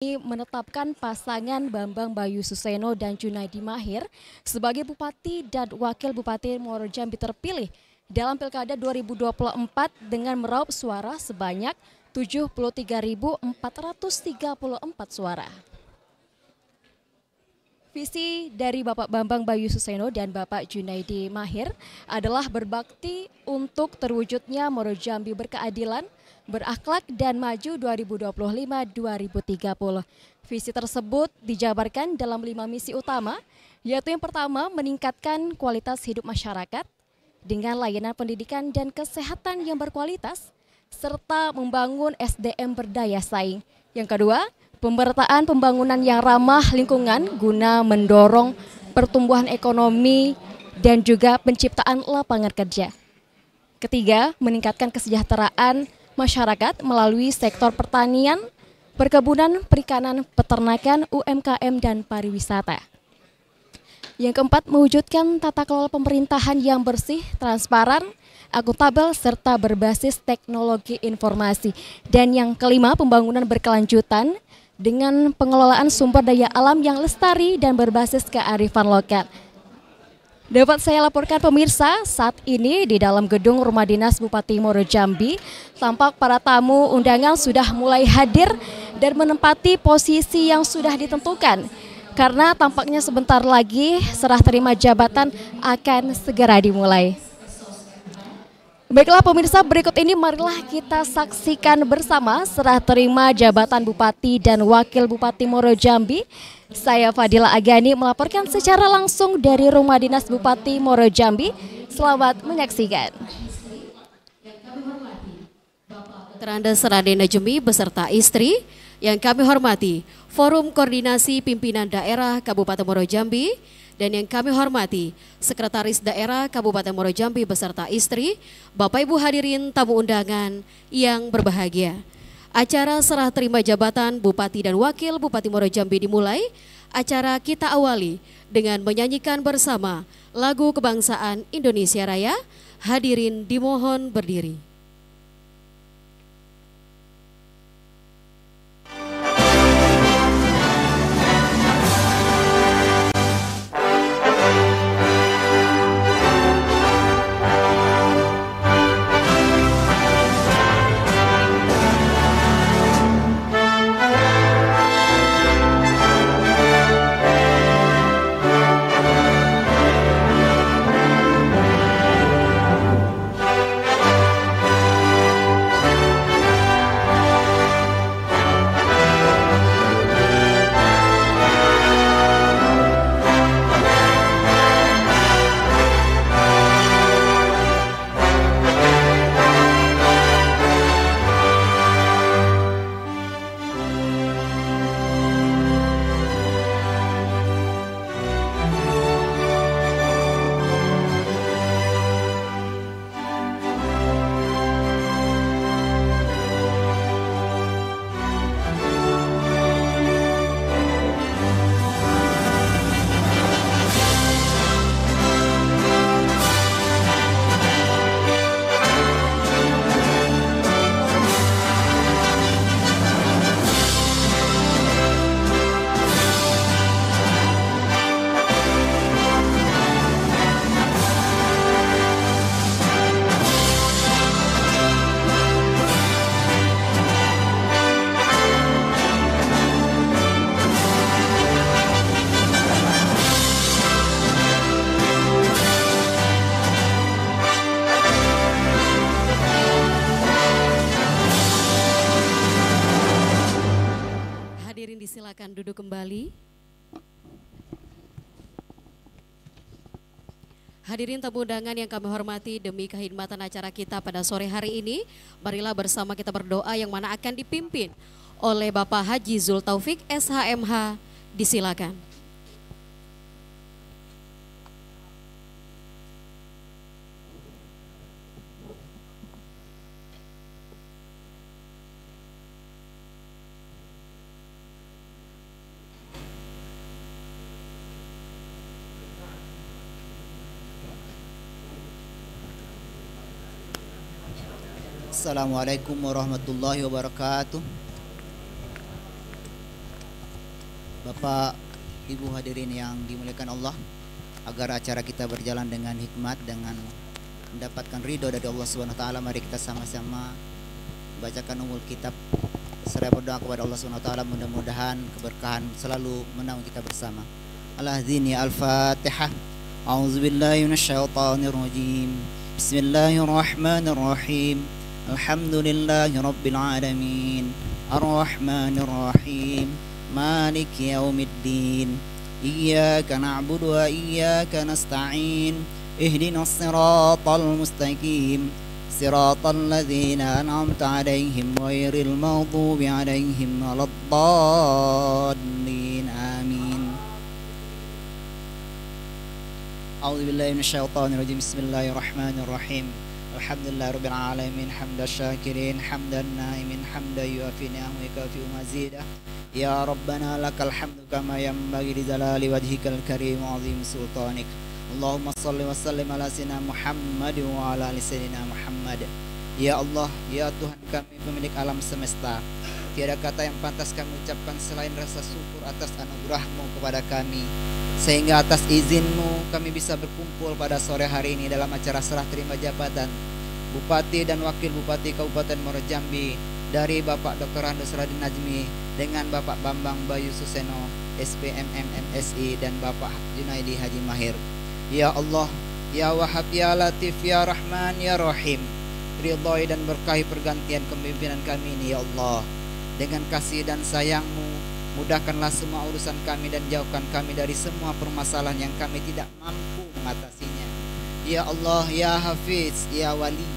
Menetapkan pasangan Bambang Bayu Suseno dan Junaidi Mahir sebagai Bupati dan Wakil Bupati Muaro Jambi terpilih dalam Pilkada 2024 dengan meraup suara sebanyak 73.434 suara. Visi dari Bapak Bambang Bayu Suseno dan Bapak Junaidi Mahir adalah berbakti untuk terwujudnya Muaro Jambi berkeadilan, berakhlak dan maju 2025-2030. Visi tersebut dijabarkan dalam 5 misi utama, yaitu yang pertama meningkatkan kualitas hidup masyarakat dengan layanan pendidikan dan kesehatan yang berkualitas, serta membangun SDM berdaya saing. Yang kedua, pemerataan pembangunan yang ramah lingkungan guna mendorong pertumbuhan ekonomi dan juga penciptaan lapangan kerja. Ketiga, meningkatkan kesejahteraan masyarakat melalui sektor pertanian, perkebunan, perikanan, peternakan, UMKM, dan pariwisata. Yang keempat, mewujudkan tata kelola pemerintahan yang bersih, transparan, akuntabel, serta berbasis teknologi informasi. Dan yang kelima, pembangunan berkelanjutan dengan pengelolaan sumber daya alam yang lestari dan berbasis kearifan lokal. Dapat saya laporkan pemirsa, saat ini di dalam gedung Rumah Dinas Bupati Muaro Jambi, tampak para tamu undangan sudah mulai hadir dan menempati posisi yang sudah ditentukan. Karena tampaknya sebentar lagi serah terima jabatan akan segera dimulai. Baiklah pemirsa, berikut ini marilah kita saksikan bersama serah terima jabatan Bupati dan Wakil Bupati Muaro Jambi. Saya Fadila Agani melaporkan secara langsung dari Rumah Dinas Bupati Muaro Jambi. Selamat menyaksikan. Keranda Seradena Jemi beserta istri yang kami hormati, Forum Koordinasi Pimpinan Daerah Kabupaten Muaro Jambi, dan yang kami hormati, Sekretaris Daerah Kabupaten Muaro Jambi beserta istri, Bapak Ibu hadirin tamu undangan yang berbahagia. Acara serah terima jabatan Bupati dan Wakil Bupati Muaro Jambi dimulai. Acara kita awali dengan menyanyikan bersama lagu kebangsaan Indonesia Raya. Hadirin dimohon berdiri. Silakan duduk kembali. Hadirin tamu undangan yang kami hormati, demi kehormatan acara kita pada sore hari ini, marilah bersama kita berdoa yang mana akan dipimpin oleh Bapak Haji Zul Taufik SHMH. Disilakan. Assalamualaikum warahmatullahi wabarakatuh. Bapak, Ibu hadirin yang dimuliakan Allah, agar acara kita berjalan dengan hikmat, dengan mendapatkan ridho dari Allah Subhanahu wa taala, mari kita sama-sama bacakan umul kitab seraya berdoa kepada Allah Subhanahu wa taala, mudah-mudahan keberkahan selalu menaungi kita bersama. Al-Azini Al-Fatihah. A'udzubillahi minasyaitonir rajim. Bismillahirrahmanirrahim. Alhamdulillahi rabbil alamin. Ar-Rahmanir Rahim. Maliki yaumiddin. Iyyaka na'budu wa iyyaka nasta'in. Ihdinas siratal mustaqim. Siratal ladzina an'amta 'alaihim ghairil maghdubi 'alaihim waladdallin. Amin. A'udzubillahi minasyaitonir rajim. Bismillahirrahmanirrahim. Alhamdulillahirabbil alamin hamdan syakirin hamdan naimin hamdan yuafi ni'amahu wa yukafi mazidah. Ya Rabbana lakal hamdu kama yanbaghi li jalali wajhikal karim wa 'azimi sultanik. Allahumma salli wa sallim ala sayyidina Muhammad wa ala ali sayyidina Muhammad. Ya Allah, ya Tuhan kami pemilik alam semesta, tiada kata yang pantas kami ucapkan selain rasa syukur atas anugerah-Mu kepada kami, sehingga atas izin-Mu kami bisa berkumpul pada sore hari ini dalam acara serah terima jabatan Bupati dan Wakil Bupati Kabupaten Muaro Jambi dari Bapak Dr. Randus Radin Najmi dengan Bapak Bambang Bayu Suseno SPMM MSI dan Bapak Junaidi Haji Mahir. Ya Allah, ya Wahhab, ya Latif, ya Rahman, ya Rahim, ridhoi dan berkahi pergantian kepemimpinan kami ini ya Allah. Dengan kasih dan sayang-Mu, mudahkanlah semua urusan kami dan jauhkan kami dari semua permasalahan yang kami tidak mampu mengatasinya. Ya Allah, ya Hafiz, ya Wali,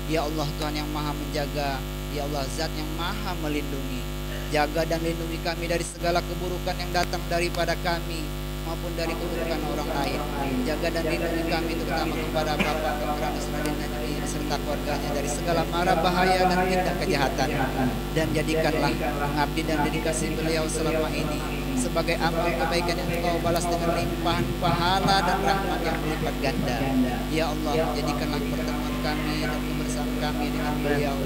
ya Allah Tuhan yang maha menjaga, ya Allah Zat yang maha melindungi. Jaga dan lindungi kami dari segala keburukan yang datang daripada kami maupun dari keburukan orang lain. Jaga dan lindungi kami terutama kepada Bapak Dr. Randus Radin Najmi serta keluarganya dari segala mara bahaya dan tindak kejahatan, dan jadikanlah pengabdi dan dedikasi beliau selama ini sebagai amal kebaikan yang Engkau balas dengan limpahan pahala dan rahmat yang berlipat ganda. Ya Allah, jadikanlah pertemuan kami dan kebersamaan kami dengan beliau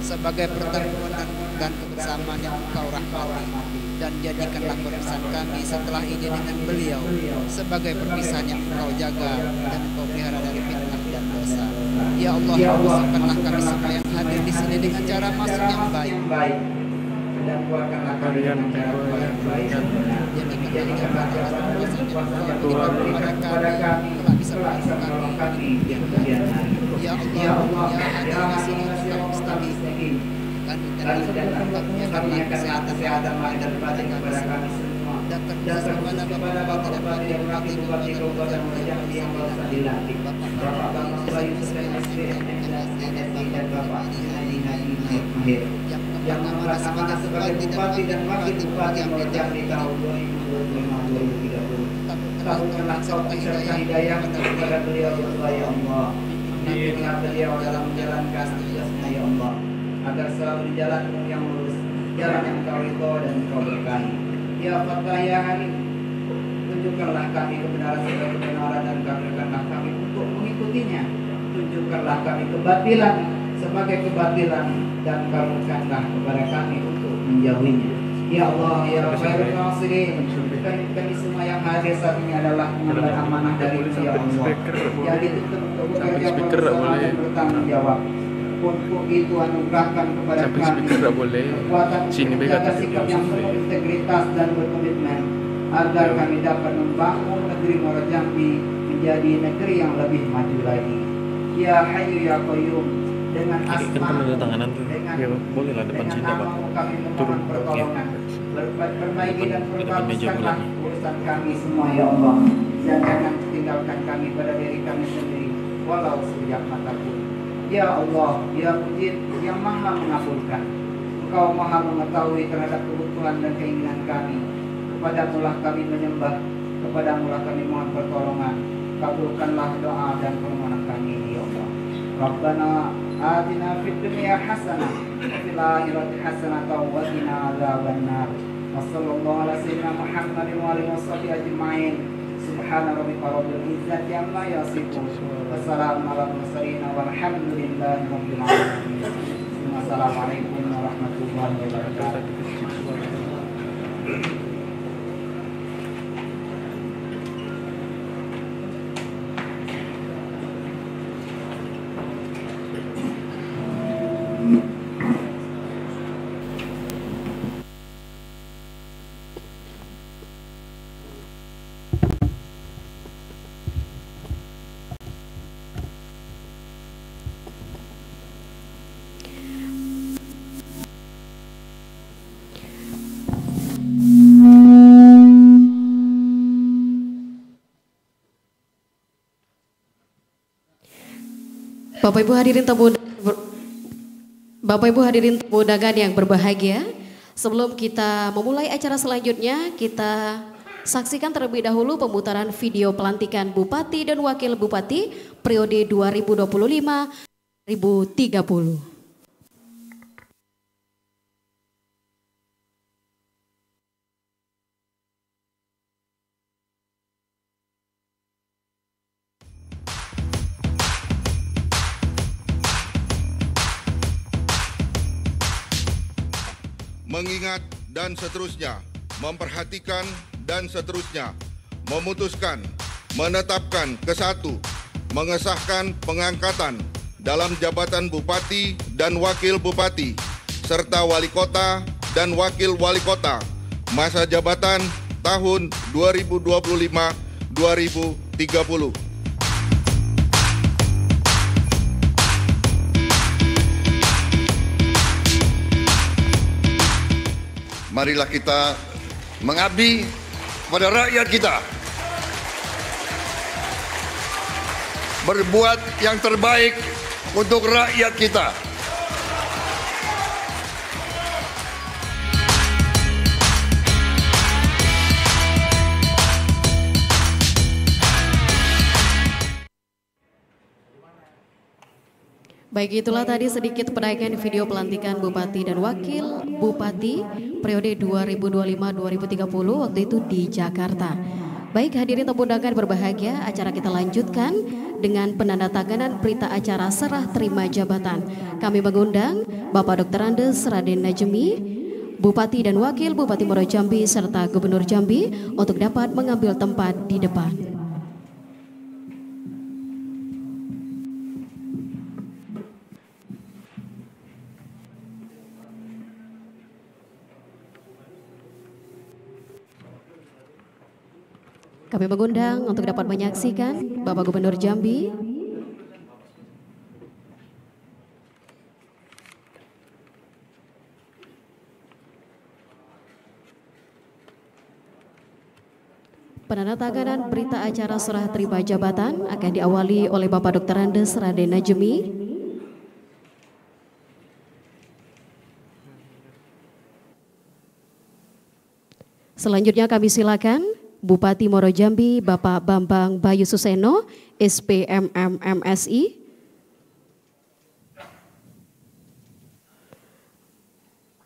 sebagai pertemuan dan kebersamaan yang Engkau rahmati, dan jadikanlah perpisahan kami setelah ini dengan beliau sebagai perpisahan yang Engkau jaga dan Engkau pelihara dari fitnah dan dosa. Ya Allah, masukkanlah kami semua yang hadir di sini dengan cara masuk yang baik, dan keluarkanlah kami dengan cara yang baik. Jadikanlah jabatan dan kuasa yang Engkau berikan kepada kami telah bisa menolong kami di kemudian hari. Ya Allah, ya hadir di sini kami mustaqim dan karena kesehatan daripada kepada kami semua, dan terkhusus kepada Bapak Bupati dan Wakil Bupati Kabupaten Muaro Jambi yang baru saja dilantik, Bapak Bambang Bayu Suseno SPMM dan Bapak Junaidi Haji Mahir yang melaksanakan sebagai Bupati dan Wakil Bupati Muaro Jambi tahun 2025-2030. Tahunkanlah serta hidayah kepada beliau ya Allah. Bimbinglah beliau dalam menjalankan tugasnya ya Allah, agar selalu di jalan-Mu yang lurus, jalan yang Engkau ridho dan Engkau berkahi. Ya Fatah ya Halim, tunjukkanlah kami kebenaran sebagai kebenaran dan karuniakanlah kami untuk mengikutinya. Tunjukkanlah kami kebatilan sebagai kebatilan dan karuniakanlah kepada kami untuk menjauhinya. Ya Allah, ya Khairul Nasirin, kami semua yang hadir saat ini adalah mengemban amanah dari ya Allah. Jadi tuntut untuk bekerja bersama dan bertanggung jawab. Untuk itu anugerahkan kepada kami kekuatan menjaga sikap yang penuh integritas dan berkomitmen, agar kami dapat membangun negeri Muaro Jambi menjadi negeri yang lebih maju lagi. Ya Hayyu ya Qayyum, dengan asma-Mu, dengan nama-Mu kami memohon pertolongan. Perbaiki dan perbaguskanlah urusan kami semua ya Allah, dan jangan tinggalkan kami pada diri kami sendiri walau sekejap mata pun. Ya Allah, ya Mujib yang maha mengabulkan, Engkau maha mengetahui terhadap kebutuhan dan keinginan kami. Kepadamu lah kami menyembah, kepadamu lah kami mohon pertolongan. Kabulkanlah doa dan permohonan kami ya Allah. Rabbana atina fid dunya hasanah wa fil akhirati hasanah wa qina adzabannar. Wassallallahu ala sayyidina Muhammadin wa alihi washabihi ajma'in. Subhana rabbika rabbil izzati amma yasifun. Wassalamu ala mursalin walhamdulillahi rabbil alamin. Wassalamualaikum warahmatullahi wabarakatuh. Bapak Ibu hadirin tamu undangan yang berbahagia, sebelum kita memulai acara selanjutnya, kita saksikan terlebih dahulu pemutaran video pelantikan Bupati dan Wakil Bupati periode 2025-2030. Mengingat dan seterusnya, memperhatikan dan seterusnya, memutuskan, menetapkan ke-1, mengesahkan pengangkatan dalam jabatan Bupati dan Wakil Bupati, serta Wali Kota dan Wakil Wali Kota, masa jabatan tahun 2025-2030. Marilah kita mengabdi pada rakyat kita, berbuat yang terbaik untuk rakyat kita. Baik, itulah tadi sedikit penaikan video pelantikan Bupati dan Wakil Bupati periode 2025-2030 waktu itu di Jakarta. Baik, hadirin tamu undangan berbahagia, acara kita lanjutkan dengan penandatanganan berita acara serah terima jabatan. Kami mengundang Bapak Dr. Andes Raden Najemi, Bupati dan Wakil Bupati Muaro Jambi serta Gubernur Jambi untuk dapat mengambil tempat di depan. Kami mengundang untuk dapat menyaksikan Bapak Gubernur Jambi, penandatanganan berita acara serah terima jabatan akan diawali oleh Bapak Dr. Andes Raden Najemi. Selanjutnya kami silakan Bupati Muaro Jambi Bapak Bambang Bayu Suseno, SPMM MSI.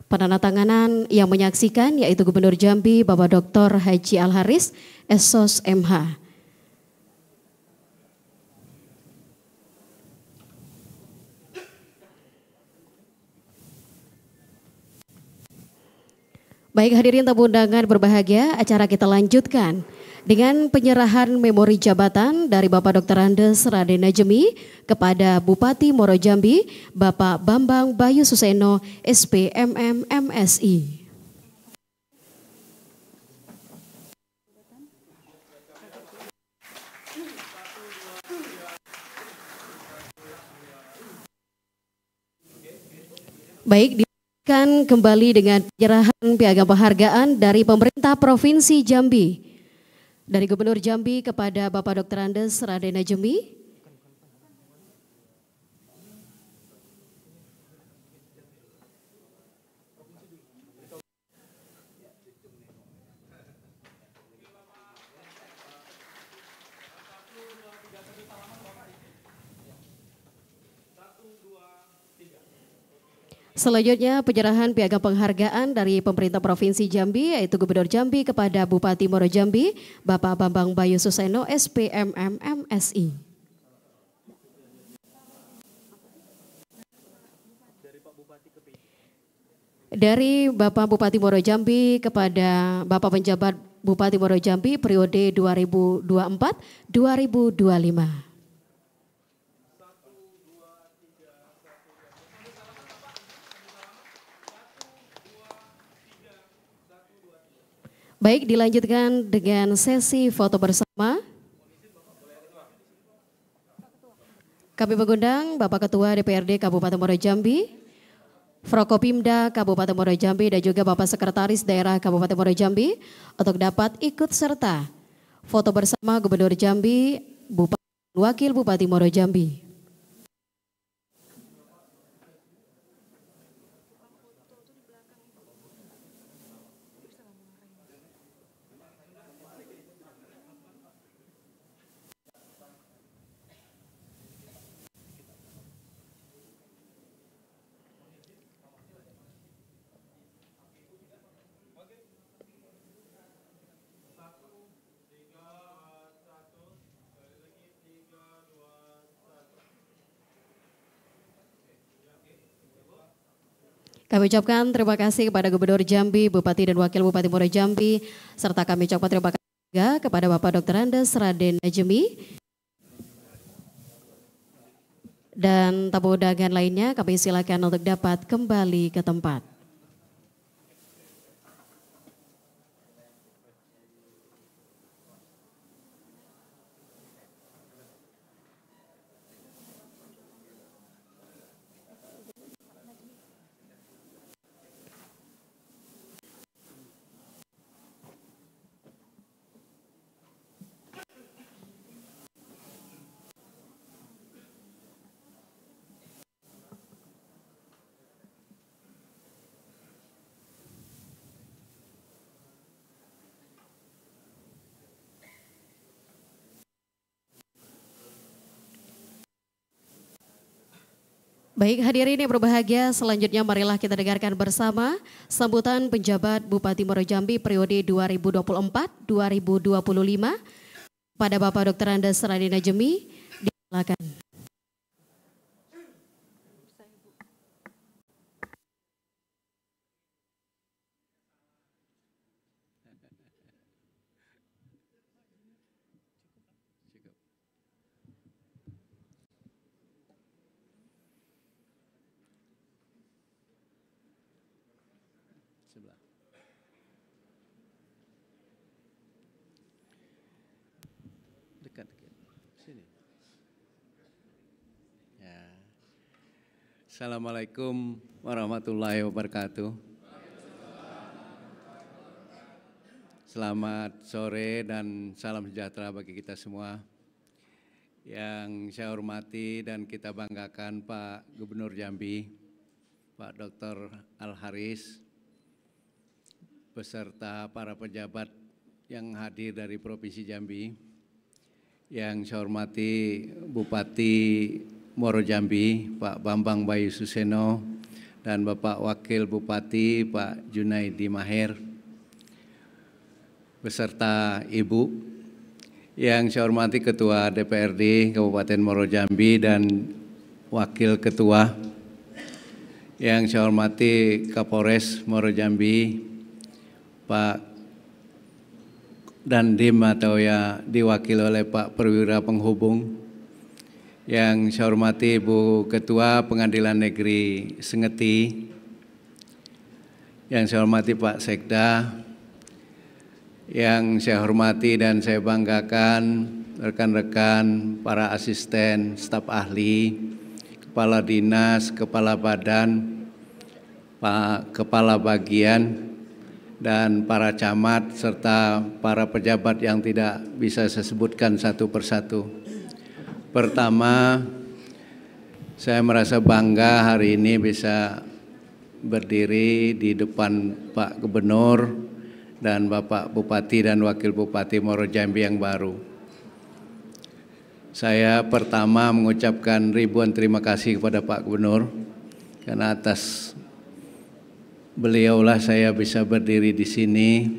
Penandatanganan yang menyaksikan yaitu Gubernur Jambi Bapak Dr. Haji Al-Haris, SOS MH. Baik, hadirin tamu undangan berbahagia, acara kita lanjutkan dengan penyerahan memori jabatan dari Bapak Dr. Andes Raden Najemi kepada Bupati Muaro Jambi Bapak Bambang Bayu Suseno, SPMM MSI. Baik, akan kembali dengan penyerahan piagam penghargaan dari pemerintah Provinsi Jambi. Dari Gubernur Jambi kepada Bapak Dr. Andes Raden Najemi. Selanjutnya penyerahan piagam penghargaan dari pemerintah Provinsi Jambi yaitu Gubernur Jambi kepada Bupati Muaro Jambi Bapak Bambang Bayu Suseno, SPMM MSI. Dari Bapak Bupati Muaro Jambi kepada Bapak Penjabat Bupati Muaro Jambi periode 2024-2025. Baik, dilanjutkan dengan sesi foto bersama. Kami mengundang Bapak Ketua DPRD Kabupaten Muaro Jambi, Forkopimda Kabupaten Muaro Jambi dan juga Bapak Sekretaris Daerah Kabupaten Muaro Jambi untuk dapat ikut serta foto bersama Gubernur Jambi, Bupati, Wakil Bupati Muaro Jambi. Kami ucapkan terima kasih kepada Gubernur Jambi, Bupati dan Wakil Bupati Muaro Jambi, serta kami ucapkan terima kasih juga kepada Bapak Dr. Andes Raden Najemi. Dan tamu undangan lainnya kami silakan untuk dapat kembali ke tempat. Baik hadirin yang berbahagia, selanjutnya marilah kita dengarkan bersama sambutan penjabat Bupati Muaro Jambi periode 2024-2025 pada Bapak Dr. Andes Raden Najemi. Silakan. Dekat sini. Ya. Assalamualaikum warahmatullahi wabarakatuh. Selamat sore dan salam sejahtera bagi kita semua. Yang saya hormati dan kita banggakan Pak Gubernur Jambi, Pak Dr. Al-Haris, beserta para pejabat yang hadir dari Provinsi Jambi. Yang saya hormati Bupati Muaro Jambi, Pak Bambang Bayu Suseno, dan Bapak Wakil Bupati, Pak Junaidi Maher, beserta Ibu. Yang saya hormati Ketua DPRD Kabupaten Muaro Jambi dan Wakil Ketua. Yang saya hormati Kapolres Muaro Jambi, Pak Dandim atau ya diwakili oleh Pak Perwira Penghubung. Yang saya hormati Ibu Ketua Pengadilan Negeri Sengeti. Yang saya hormati Pak Sekda. Yang saya hormati dan saya banggakan rekan-rekan para asisten, staf ahli, kepala dinas, kepala badan, Pak Kepala Bagian, dan para camat serta para pejabat yang tidak bisa saya sebutkan satu persatu. Pertama, saya merasa bangga hari ini bisa berdiri di depan Pak Gubernur dan Bapak Bupati dan Wakil Bupati Muaro Jambi yang baru. Saya pertama mengucapkan ribuan terima kasih kepada Pak Gubernur karena atas beliaulah saya bisa berdiri di sini.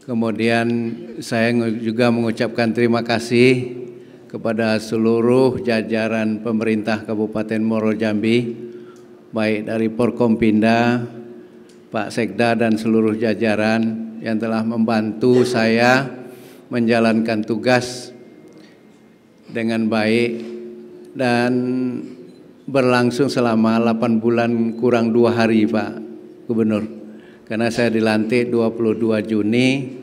Kemudian saya juga mengucapkan terima kasih kepada seluruh jajaran pemerintah Kabupaten Muaro Jambi, baik dari Porkompinda, Pak Sekda dan seluruh jajaran yang telah membantu saya menjalankan tugas dengan baik dan berlangsung selama 8 bulan kurang 2 hari Pak Gubernur. Karena saya dilantik 22 Juni,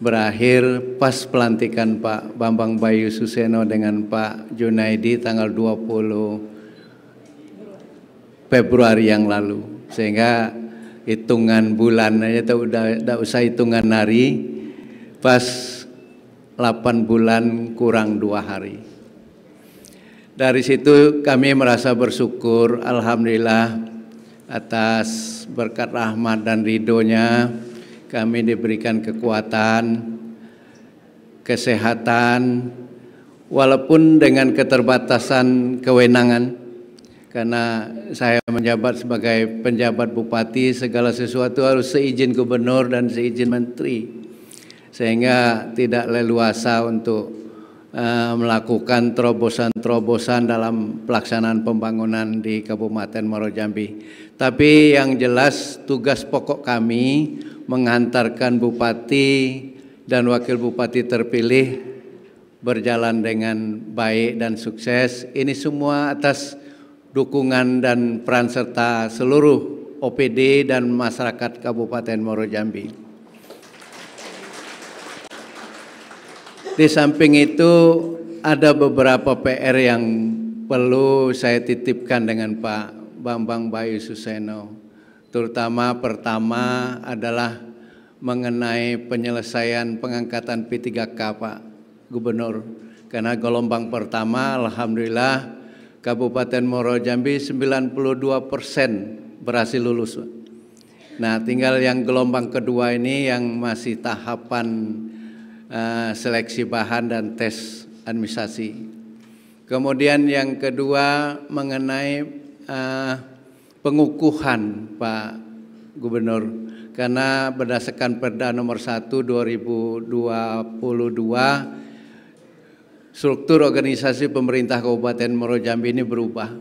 berakhir pas pelantikan Pak Bambang Bayu Suseno dengan Pak Junaidi tanggal 20 Februari yang lalu. Sehingga hitungan bulan aja tidak usah hitungan hari, pas 8 bulan kurang 2 hari. Dari situ kami merasa bersyukur, alhamdulillah atas berkat rahmat dan ridhonya kami diberikan kekuatan, kesehatan, walaupun dengan keterbatasan kewenangan. Karena saya menjabat sebagai penjabat bupati, segala sesuatu harus seizin gubernur dan seizin menteri. Sehingga tidak leluasa untuk melakukan terobosan-terobosan dalam pelaksanaan pembangunan di Kabupaten Muaro Jambi. Tapi yang jelas tugas pokok kami mengantarkan Bupati dan Wakil Bupati terpilih berjalan dengan baik dan sukses. Ini semua atas dukungan dan peran serta seluruh OPD dan masyarakat Kabupaten Muaro Jambi. Di samping itu ada beberapa PR yang perlu saya titipkan dengan Pak Bambang Bayu Suseno. Terutama pertama adalah mengenai penyelesaian pengangkatan P3K Pak Gubernur. Karena gelombang pertama alhamdulillah Kabupaten Muaro Jambi 92% berhasil lulus. Nah, tinggal yang gelombang kedua ini yang masih tahapan seleksi bahan dan tes administrasi. Kemudian yang kedua mengenai pengukuhan Pak Gubernur, karena berdasarkan Perda nomor 1 2022 struktur organisasi pemerintah Kabupaten Muaro Jambi ini berubah,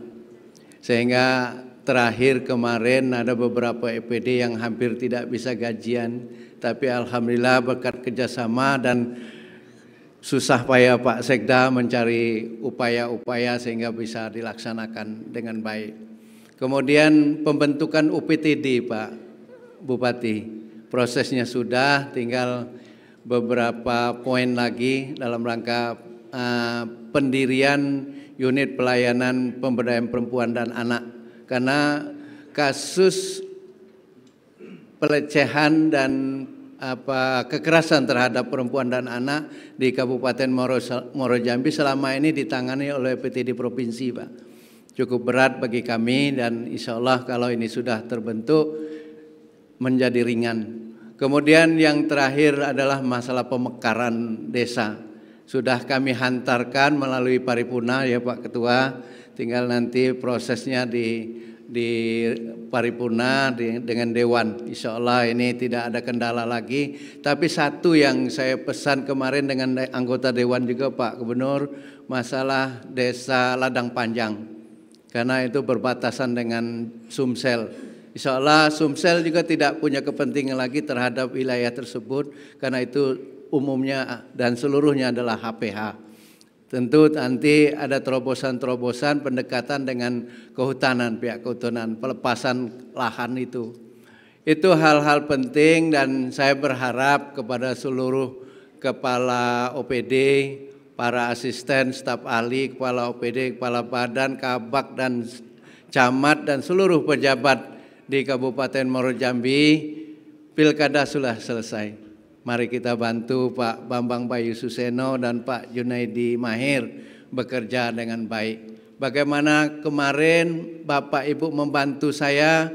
sehingga terakhir kemarin ada beberapa EPD yang hampir tidak bisa gajian, tapi alhamdulillah berkat kerjasama dan susah payah Pak Sekda mencari upaya-upaya sehingga bisa dilaksanakan dengan baik. Kemudian pembentukan UPTD Pak Bupati, prosesnya sudah, tinggal beberapa poin lagi dalam rangka pendirian unit pelayanan pemberdayaan perempuan dan anak. Karena kasus pelecehan dan kekerasan terhadap perempuan dan anak di Kabupaten Muaro Jambi selama ini ditangani oleh PTD Provinsi Pak. Cukup berat bagi kami dan insya Allah kalau ini sudah terbentuk menjadi ringan. Kemudian yang terakhir adalah masalah pemekaran desa. Sudah kami hantarkan melalui paripurna ya Pak Ketua, tinggal nanti prosesnya di paripurna dengan Dewan. Insya Allah ini tidak ada kendala lagi. Tapi satu yang saya pesan kemarin dengan anggota Dewan juga Pak Gubernur, masalah desa Ladang Panjang. Karena itu berbatasan dengan Sumsel. Insya Allah Sumsel juga tidak punya kepentingan lagi terhadap wilayah tersebut. Karena itu umumnya dan seluruhnya adalah HPH. Tentu nanti ada terobosan-terobosan pendekatan dengan kehutanan, pihak kehutanan, pelepasan lahan itu. Itu hal-hal penting dan saya berharap kepada seluruh kepala OPD, para asisten, staf ahli, kepala OPD, kepala badan, kabak dan camat dan seluruh pejabat di Kabupaten Muaro Jambi, pilkada sudah selesai. Mari kita bantu Pak Bambang Bayu Suseno dan Pak Junaidi Mahir bekerja dengan baik. Bagaimana kemarin Bapak Ibu membantu saya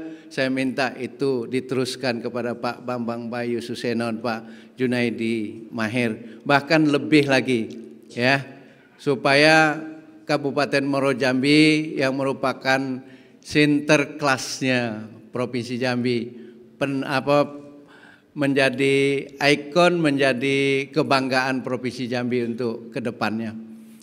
minta itu diteruskan kepada Pak Bambang Bayu Suseno dan Pak Junaidi Mahir. Bahkan lebih lagi ya, supaya Kabupaten Muaro Jambi yang merupakan sinterklasnya Provinsi Jambi, menjadi ikon, menjadi kebanggaan Provinsi Jambi untuk kedepannya.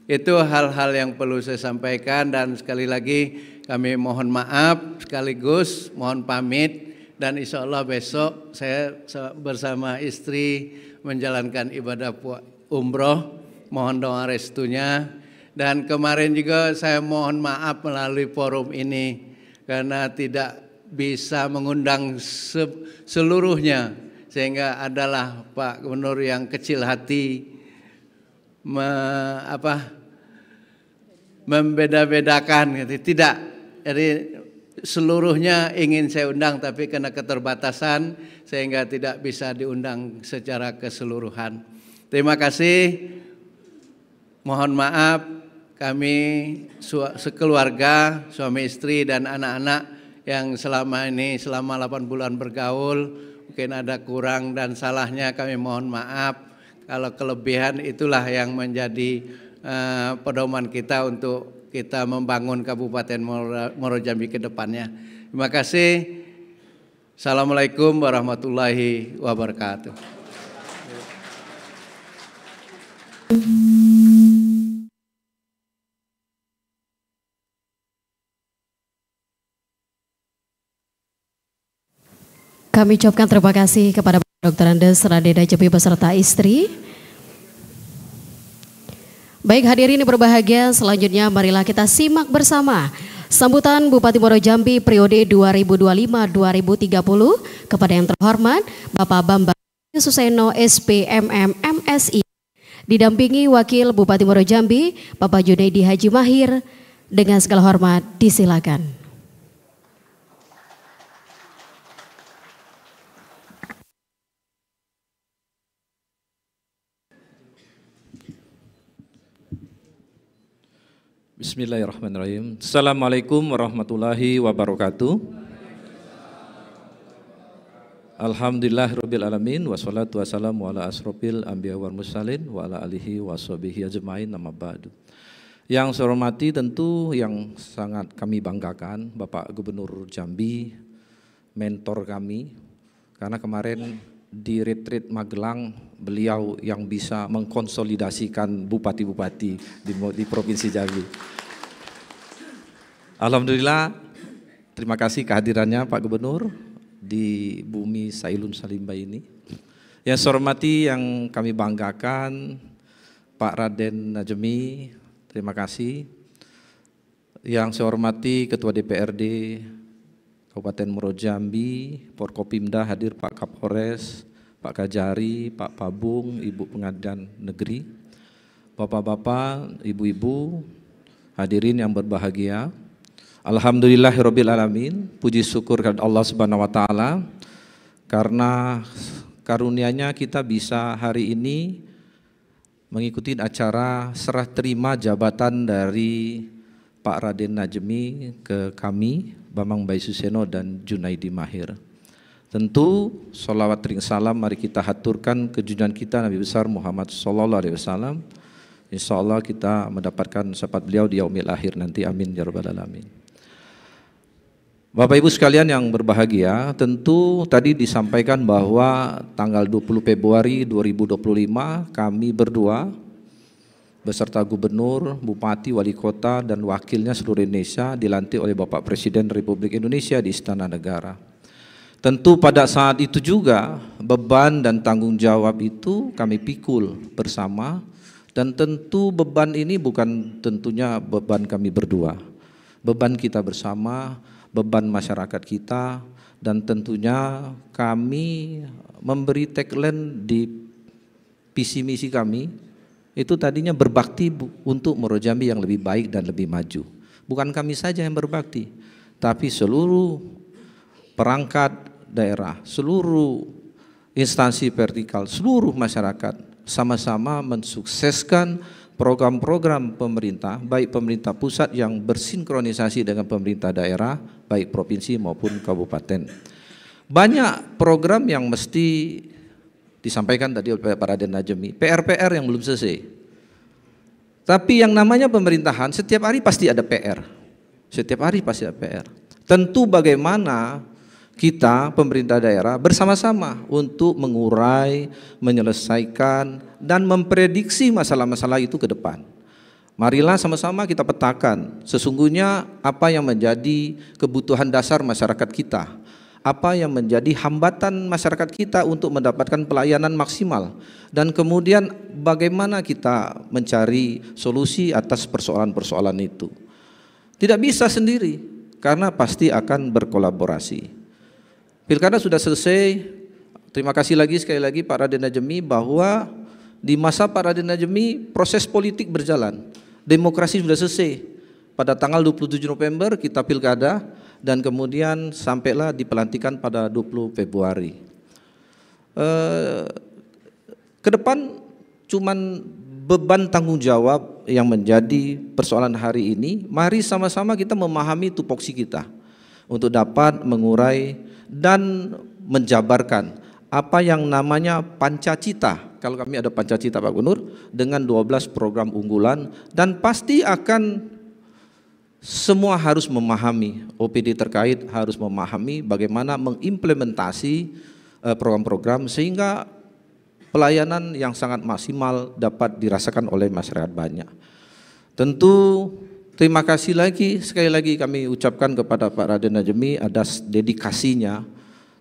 Itu hal-hal yang perlu saya sampaikan dan sekali lagi kami mohon maaf sekaligus mohon pamit dan insya Allah besok saya bersama istri menjalankan ibadah umroh, mohon doa restunya. Dan kemarin juga saya mohon maaf melalui forum ini karena tidak bisa mengundang seluruhnya. Sehingga adalah Pak Gubernur yang kecil hati membeda-bedakan gitu. Tidak, jadi seluruhnya ingin saya undang tapi karena keterbatasan sehingga tidak bisa diundang secara keseluruhan. Terima kasih, mohon maaf kami sekeluarga, suami istri dan anak-anak yang selama 8 bulan bergaul mungkin ada kurang dan salahnya kami mohon maaf. Kalau kelebihan itulah yang menjadi pedoman kita untuk kita membangun Kabupaten Muaro Jambi ke depannya. Terima kasih. Assalamualaikum warahmatullahi wabarakatuh. Kami ucapkan terima kasih kepada Dr. Andes Radena Jambi beserta istri. Baik hadirin yang berbahagia, selanjutnya marilah kita simak bersama sambutan Bupati Muaro Jambi periode 2025-2030 kepada yang terhormat Bapak Bambang Suseno SPMM MSI. Didampingi Wakil Bupati Muaro Jambi Bapak Junaidi Haji Mahir. Dengan segala hormat disilakan. Bismillahirrahmanirrahim. Assalamualaikum warahmatullahi wabarakatuh. Alhamdulillahirabbil alamin wassalatu wassalamu ala asrofil anbiya wal mursalin wa ala alihi washabihi ajmain amma ba'du. Yang saya hormati tentu yang sangat kami banggakan Bapak Gubernur Jambi, mentor kami, karena kemarin di retreat Magelang beliau yang bisa mengkonsolidasikan bupati-bupati di Provinsi Jambi. Alhamdulillah, terima kasih kehadirannya Pak Gubernur di bumi Sailun Salimba ini. Yang saya hormati yang kami banggakan Pak Raden Najemi, terima kasih. Yang saya hormati Ketua DPRD Kabupaten Muaro Jambi, Forkopimda hadir Pak Kapolres, Pak Kajari, Pak Pabung, Ibu Pengadilan Negeri, Bapak-bapak, Ibu-ibu, hadirin yang berbahagia. Alhamdulillahirabbil alamin, puji syukur kepada Allah Subhanahu wa taala karena karunia-Nya kita bisa hari ini mengikuti acara serah terima jabatan dari Pak Raden Najemi ke kami, Bambang Bayi Suseno dan Junaidi Mahir. Tentu sholawat ring salam mari kita haturkan ke junjungan kita Nabi besar Muhammad sallallahu alaihi wasallam. Insyaallah kita mendapatkan syafaat beliau di yaumil akhir nanti, amin ya rabbal alamin. Bapak Ibu sekalian yang berbahagia, tentu tadi disampaikan bahwa tanggal 20 Februari 2025 kami berdua beserta gubernur, bupati, wali kota dan wakilnya seluruh Indonesia dilantik oleh Bapak Presiden Republik Indonesia di Istana Negara. Tentu pada saat itu juga beban dan tanggung jawab itu kami pikul bersama, dan tentu beban ini bukan tentunya beban kami berdua, beban kita bersama, beban masyarakat kita, dan tentunya kami memberi tagline di visi misi kami itu tadinya berbakti untuk Muaro Jambi yang lebih baik dan lebih maju. Bukan kami saja yang berbakti, tapi seluruh perangkat daerah, seluruh instansi vertikal, seluruh masyarakat sama-sama mensukseskan program-program pemerintah, baik pemerintah pusat yang bersinkronisasi dengan pemerintah daerah, baik provinsi maupun kabupaten. Banyak program yang mesti disampaikan tadi oleh Pak Raden Najemi, PR-PR yang belum selesai. Tapi yang namanya pemerintahan setiap hari pasti ada PR. Setiap hari pasti ada PR. Tentu bagaimana kita pemerintah daerah bersama-sama untuk mengurai, menyelesaikan dan memprediksi masalah-masalah itu ke depan. Marilah sama-sama kita petakan sesungguhnya apa yang menjadi kebutuhan dasar masyarakat kita, apa yang menjadi hambatan masyarakat kita untuk mendapatkan pelayanan maksimal, dan kemudian bagaimana kita mencari solusi atas persoalan-persoalan itu. Tidak bisa sendiri karena pasti akan berkolaborasi. Pilkada sudah selesai, terima kasih lagi sekali lagi Pak Raden Najemi bahwa di masa Pak Raden Najemi proses politik berjalan, demokrasi sudah selesai. Pada tanggal 27 November kita pilkada dan kemudian sampailah di pelantikan pada 20 Februari. Ke depan cuman beban tanggung jawab yang menjadi persoalan hari ini, mari sama-sama kita memahami tupoksi kita untuk dapat mengurai dan menjabarkan apa yang namanya Pancacita. Kalau kami ada Pancacita Pak Gubernur dengan 12 program unggulan, dan pasti akan semua harus memahami, OPD terkait harus memahami bagaimana mengimplementasi program-program sehingga pelayanan yang sangat maksimal dapat dirasakan oleh masyarakat banyak. Tentu terima kasih lagi, sekali lagi kami ucapkan kepada Pak Raden Najemi atas dedikasinya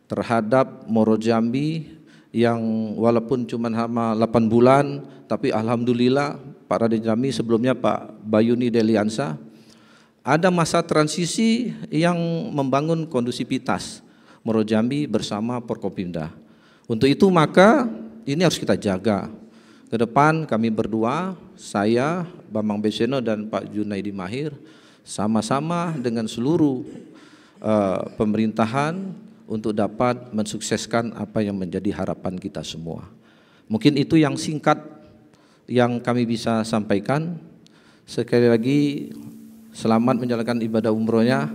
terhadap Moro Jambi yang walaupun cuma sama 8 bulan, tapi alhamdulillah Pak Raden Jambi sebelumnya Pak Bayuni Deliansa ada masa transisi yang membangun kondusivitas Moro Jambi bersama Porkopimda. Untuk itu maka ini harus kita jaga. Ke depan kami berdua, saya, Bambang Beseno dan Pak Junaidi Mahir, sama-sama dengan seluruh pemerintahan untuk dapat mensukseskan apa yang menjadi harapan kita semua. Mungkin itu yang singkat yang kami bisa sampaikan. Sekali lagi selamat menjalankan ibadah umrohnya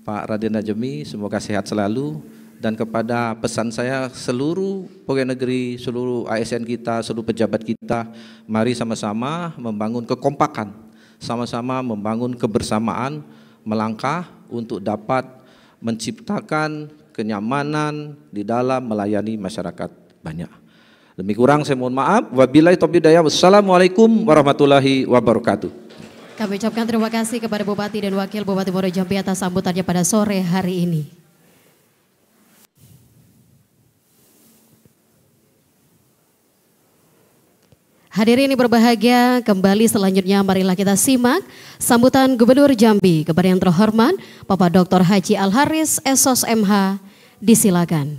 Pak Raden Najemi, semoga sehat selalu. Dan kepada pesan saya seluruh pegawai negeri, seluruh ASN kita, seluruh pejabat kita, mari sama-sama membangun kekompakan, sama-sama membangun kebersamaan, melangkah untuk dapat menciptakan kenyamanan di dalam melayani masyarakat banyak. Demi kurang saya mohon maaf. Wabillahi taufiq hidayah. Wassalamualaikum warahmatullahi wabarakatuh. Kami ucapkan terima kasih kepada Bupati dan Wakil Bupati Moro Jambi atas sambutannya pada sore hari ini. Hadirin yang berbahagia, kembali selanjutnya marilah kita simak sambutan Gubernur Jambi kepada yang terhormat Bapak Dr. Haji Al-Haris SOS MH. Disilakan.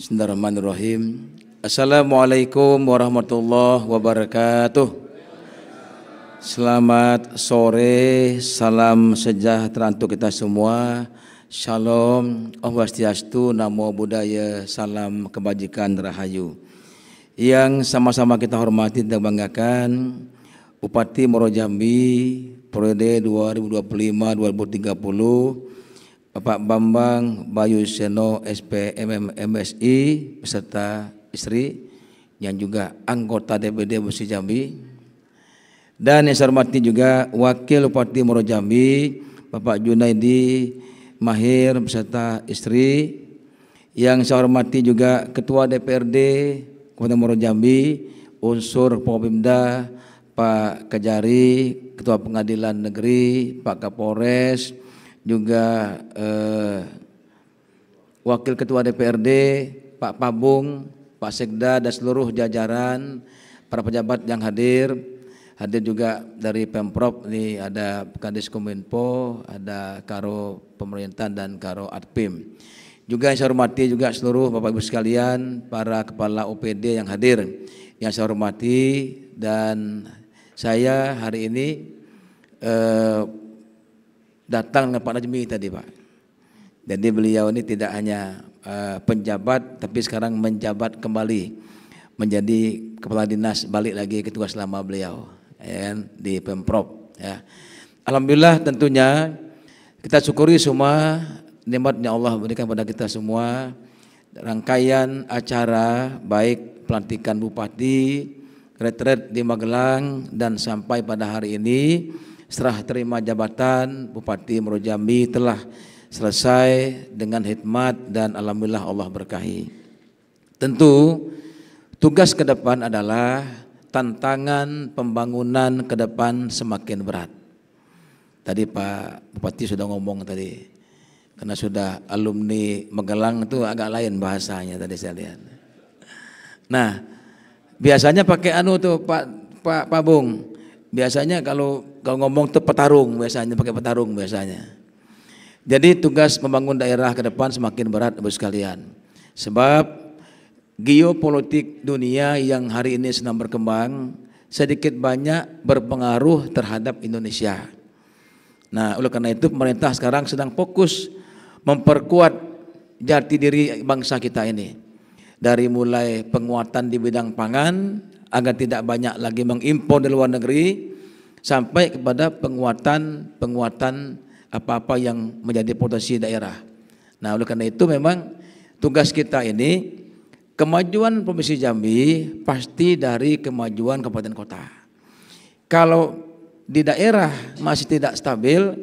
Bismillahirrahmanirrahim. Assalamualaikum warahmatullahi wabarakatuh. Selamat sore, salam sejahtera untuk kita semua. Shalom, Om Swastiastu, Namo Buddhaya, salam kebajikan rahayu. Yang sama-sama kita hormati dan banggakan Bupati Moro Jambi periode 2025-2030, Bapak Bambang Bayu Seno SPMM MSI beserta istri yang juga anggota DPD Bupati Jambi. Dan yang saya hormati juga Wakil Bupati Moro Jambi Bapak Junaidi Mahir beserta istri. Yang saya hormati juga Ketua DPRD Kabupaten Moro Jambi, unsur Porkopimda, Pak Kejari, Ketua Pengadilan Negeri, Pak Kapolres, juga Wakil Ketua DPRD, Pak Pabung, Pak Sekda dan seluruh jajaran, para pejabat yang hadir. Hadir juga dari Pemprov, ini ada Kadis Kominfo, ada Karo Pemerintahan dan Karo Adpim. Juga yang saya hormati juga seluruh Bapak Ibu sekalian, para kepala OPD yang hadir. Yang saya hormati, dan saya hari ini datang dengan Pak Najmi tadi Pak. Jadi beliau ini tidak hanya penjabat, tapi sekarang menjabat kembali menjadi kepala dinas, balik lagi ke tugas lama beliau di Pemprov ya. Alhamdulillah, tentunya kita syukuri semua nikmat yang Allah berikan pada kita semua. Rangkaian acara baik pelantikan bupati, retret di Magelang, dan sampai pada hari ini serah terima jabatan Bupati Moro Jambi telah selesai dengan hikmat dan alhamdulillah Allah berkahi. Tentu tugas ke depan adalah tantangan pembangunan ke depan semakin berat. Tadi Pak Bupati sudah ngomong tadi, karena sudah alumni Magelang itu agak lain bahasanya tadi saya lihat. Nah, biasanya pakai tuh Pak Bung. Biasanya kalau ngomong tuh petarung, biasanya pakai petarung biasanya. Jadi tugas membangun daerah ke depan semakin berat Ibu sekalian. Sebab geopolitik dunia yang hari ini sedang berkembang sedikit banyak berpengaruh terhadap Indonesia. Nah, oleh karena itu pemerintah sekarang sedang fokus memperkuat jati diri bangsa kita ini. Dari mulai penguatan di bidang pangan agar tidak banyak lagi mengimpor dari luar negeri, sampai kepada penguatan apa-apa yang menjadi potensi daerah. Nah, oleh karena itu memang tugas kita ini, kemajuan Provinsi Jambi pasti dari kemajuan kabupaten kota. Kalau di daerah masih tidak stabil,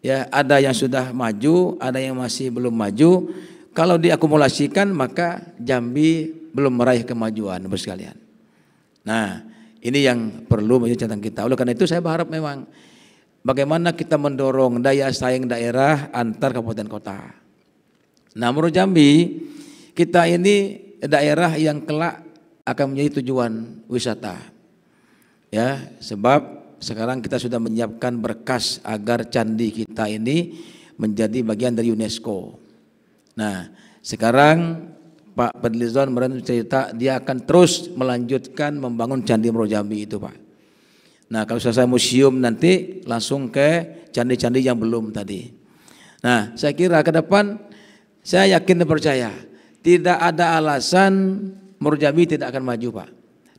ya ada yang sudah maju, ada yang masih belum maju. Kalau diakumulasikan maka Jambi belum meraih kemajuan Bapak sekalian. Nah, Ini yang perlu menjadi catatan kita. Oleh karena itu saya berharap memang bagaimana kita mendorong daya saing daerah antar kabupaten kota. Nah, menurut Jambi, kita ini daerah yang kelak akan menjadi tujuan wisata. Ya, sebab sekarang kita sudah menyiapkan berkas agar candi kita ini menjadi bagian dari UNESCO. Nah, sekarang Pak Fadlizon cerita dia akan terus melanjutkan membangun Candi Moro Jambi itu, Pak. Nah, kalau selesai museum nanti langsung ke candi-candi yang belum tadi. Nah, saya kira ke depan saya yakin dan percaya tidak ada alasan Moro Jambi tidak akan maju, Pak.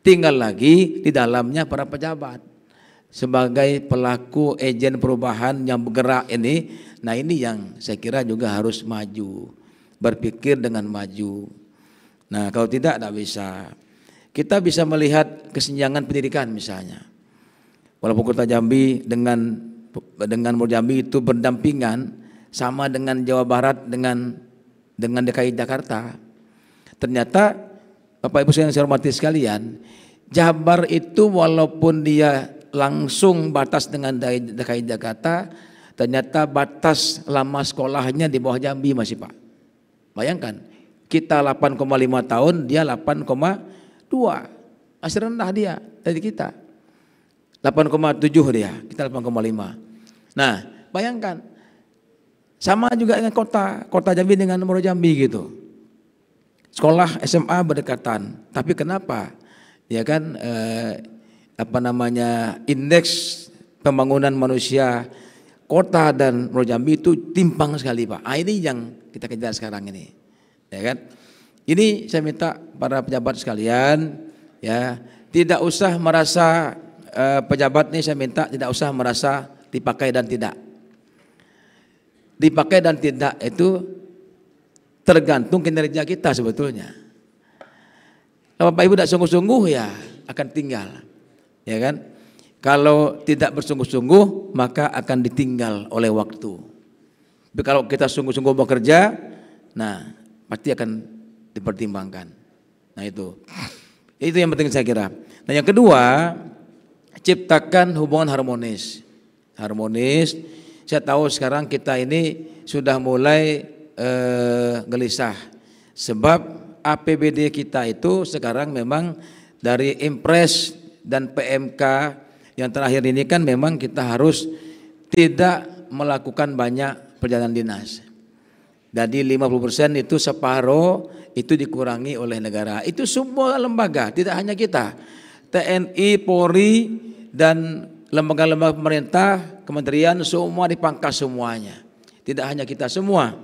Tinggal lagi di dalamnya para pejabat sebagai pelaku agen perubahan yang bergerak ini. Nah, ini yang saya kira juga harus maju, berpikir dengan maju. Nah, kalau tidak bisa. Kita bisa melihat kesenjangan pendidikan misalnya. Walaupun Kota Jambi dengan Moro Jambi itu berdampingan sama dengan Jawa Barat dengan DKI Jakarta. Ternyata Bapak Ibu yang saya hormati sekalian, Jabar itu walaupun dia langsung batas dengan DKI Jakarta, ternyata batas lama sekolahnya di bawah Jambi masih, Pak. Bayangkan. Kita 8,5 tahun, dia 8,2. Masih rendah dia dari kita. 8,7 dia, kita 8,5. Nah, bayangkan. Sama juga dengan kota Jambi dengan Moro Jambi gitu. Sekolah SMA berdekatan, tapi kenapa? Ya kan indeks pembangunan manusia kota dan Moro Jambi itu timpang sekali, Pak. Ini yang kita kejar sekarang ini. Ya kan? Ini saya minta para pejabat sekalian ya, tidak usah merasa pejabat ini saya minta tidak usah merasa dipakai dan tidak. Dipakai dan tidak itu tergantung kinerja kita sebetulnya. Kalau Bapak Ibu tidak sungguh-sungguh ya akan tinggal. Ya kan? Kalau tidak bersungguh-sungguh maka akan ditinggal oleh waktu. Tapi kalau kita sungguh-sungguh bekerja, nah pasti akan dipertimbangkan. Nah itu yang penting saya kira. Nah yang kedua, ciptakan hubungan harmonis. Saya tahu sekarang kita ini sudah mulai gelisah. Sebab APBD kita itu sekarang memang dari Impres dan PMK yang terakhir ini kan memang kita harus tidak melakukan banyak perjalanan dinas. Jadi 50% itu separuh itu dikurangi oleh negara. Itu semua lembaga, tidak hanya kita. TNI, Polri dan lembaga-lembaga pemerintah, kementerian semua dipangkas semuanya. Tidak hanya kita semua.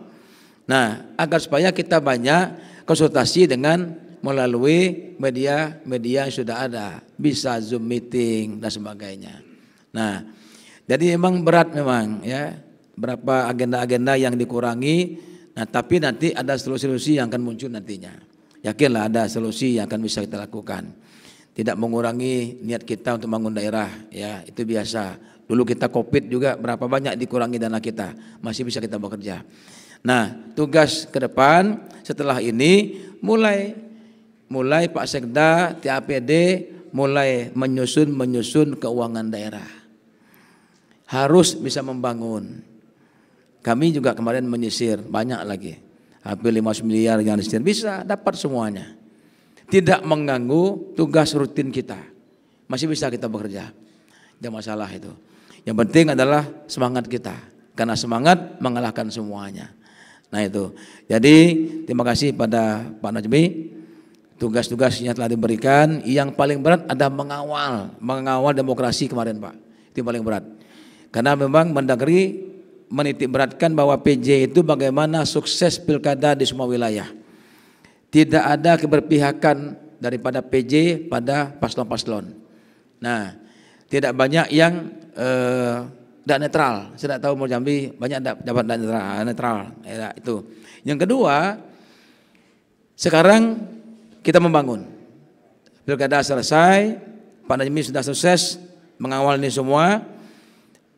Nah, agar supaya kita banyak konsultasi dengan melalui media yang sudah ada, bisa Zoom meeting dan sebagainya. Nah, jadi memang berat memang ya, berapa agenda-agenda yang dikurangi. Nah, tapi nanti ada solusi-solusi yang akan muncul nantinya. Yakinlah ada solusi yang akan bisa kita lakukan. Tidak mengurangi niat kita untuk bangun daerah, ya itu biasa. Dulu kita COVID juga berapa banyak dikurangi dana kita, masih bisa kita bekerja. Nah, tugas ke depan setelah ini mulai Pak Sekda, TAPD mulai menyusun keuangan daerah. Harus bisa membangun. Kami juga kemarin menyisir banyak lagi, hampir 5 miliar yang disisir, bisa dapat semuanya. Tidak mengganggu tugas rutin kita, masih bisa kita bekerja, tidak masalah itu. Yang penting adalah semangat kita, karena semangat mengalahkan semuanya. Nah itu, jadi terima kasih pada Pak Najmi, tugas-tugasnya telah diberikan. Yang paling berat adalah mengawal demokrasi kemarin, Pak, itu paling berat. Karena memang Mendagri menitik beratkan bahwa PJ itu bagaimana sukses pilkada di semua wilayah. Tidak ada keberpihakan daripada PJ pada paslon-paslon. Nah, tidak banyak yang tidak netral. Saya tidak tahu Moro Jambi banyak dapat netral. Ya, itu. Yang kedua, sekarang kita membangun. Pilkada selesai, Pak Najmi sudah sukses mengawal ini semua.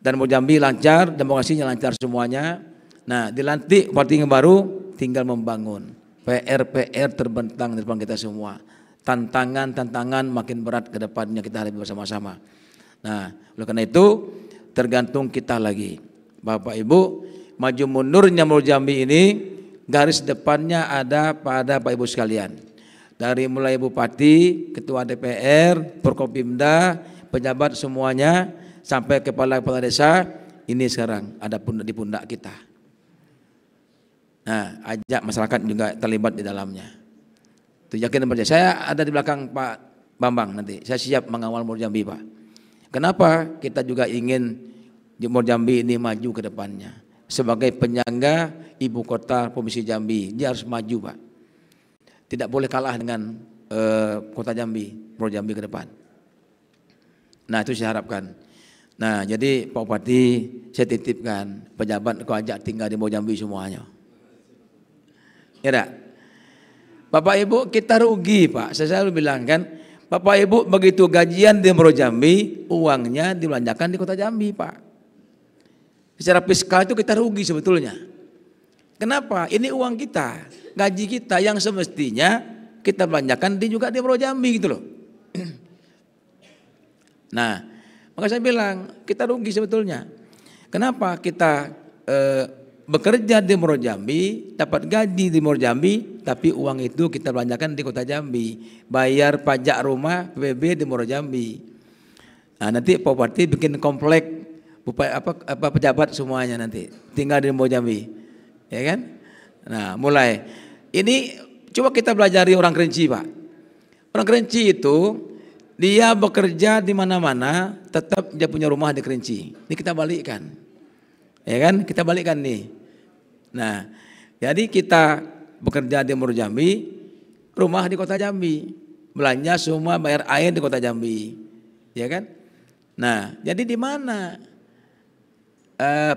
Dan Moro Jambi lancar, demokrasinya lancar semuanya. Nah, dilantik bupati yang baru, tinggal membangun. PR terbentang di depan kita semua. tantangan-tantangan makin berat ke depannya kita hadapi bersama-sama. Nah, oleh karena itu tergantung kita lagi. Bapak Ibu, maju mundurnya Moro Jambi ini garis depannya ada pada Bapak Ibu sekalian. Dari mulai Bupati, Ketua DPR, Forkopimda, pejabat semuanya sampai kepala-kepala desa, ini sekarang ada di pundak kita. Nah, ajak masyarakat juga terlibat di dalamnya. Itu yakin dan percaya. Saya ada di belakang Pak Bambang nanti. Saya siap mengawal Moro Jambi, Pak. Kenapa? Kita juga ingin Moro Jambi ini maju ke depannya. Sebagai penyangga ibu kota Provinsi Jambi, dia harus maju, Pak. Tidak boleh kalah dengan kota Jambi, Moro Jambi ke depan. Nah, itu saya harapkan. Nah, jadi Pak Bupati, saya titipkan pejabat kau ajak tinggal di Moro Jambi semuanya. Ya tak? Bapak Ibu, kita rugi, Pak. Saya selalu bilang kan, Bapak Ibu begitu gajian di Moro Jambi, uangnya dibelanjakan di kota Jambi, Pak. Secara fiskal itu kita rugi sebetulnya. Kenapa? Ini uang kita, gaji kita yang semestinya kita belanjakan juga di Moro Jambi gitu loh. Nah, maka saya bilang kita rugi sebetulnya. Kenapa kita bekerja di Moro Jambi, dapat gaji di Moro Jambi, tapi uang itu kita belanjakan di kota Jambi, bayar pajak rumah PBB di Moro Jambi. Nah, nanti Pak Bupati bikin komplek pejabat semuanya nanti tinggal di Moro Jambi, ya kan? Nah, mulai ini coba kita belajari orang Kerinci, Pak. Orang Kerinci itu dia bekerja di mana-mana, tetap dia punya rumah di Kerinci. Ini kita balikkan. Ya kan, kita balikkan nih. Nah, jadi kita bekerja di Moro Jambi, rumah di kota Jambi, belanja semua bayar air di kota Jambi, ya kan? Nah, jadi di mana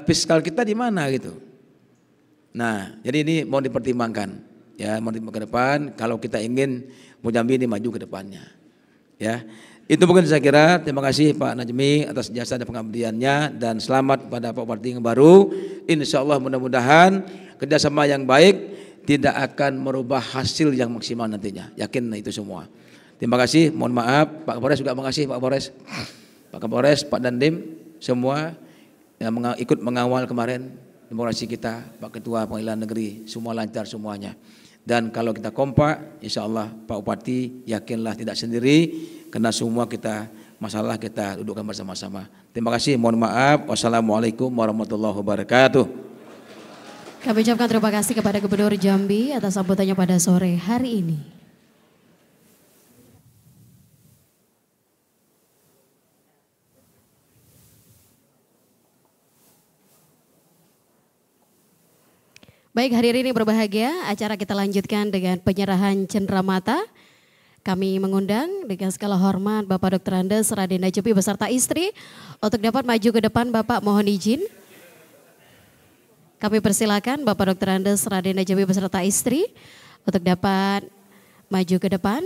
fiskal kita di mana gitu? Nah, jadi ini mau dipertimbangkan, ya, mau ke depan kalau kita ingin Moro Jambi ini maju ke depannya, ya. Itu mungkin saya kira. Terima kasih Pak Najmi atas jasa dan pengabdiannya, dan selamat pada Pak Bupati yang baru. Insya Allah mudah-mudahan kerjasama yang baik tidak akan merubah hasil yang maksimal nantinya. Yakin itu semua. Terima kasih. Mohon maaf Pak Kapolres juga makasih Pak Kapolres. Pak Kapolres, Pak Dandim, semua yang ikut mengawal kemarin demokrasi kita, Pak Ketua Pengadilan Negeri, semua lancar semuanya. Dan kalau kita kompak, insya Allah Pak Bupati yakinlah tidak sendiri, karena semua kita masalah kita dudukkan bersama-sama. Terima kasih, mohon maaf. Wassalamualaikum warahmatullahi wabarakatuh. Kami ucapkan terima kasih kepada Gubernur Jambi atas sambutannya pada sore hari ini. Baik, hadirin yang berbahagia, acara kita lanjutkan dengan penyerahan cenderamata. Kami mengundang dengan segala hormat Bapak Dr. Andes Raden Najemi beserta istri untuk dapat maju ke depan. Bapak mohon izin. Kami persilakan Bapak Dr. Andes Raden Najemi beserta istri untuk dapat maju ke depan.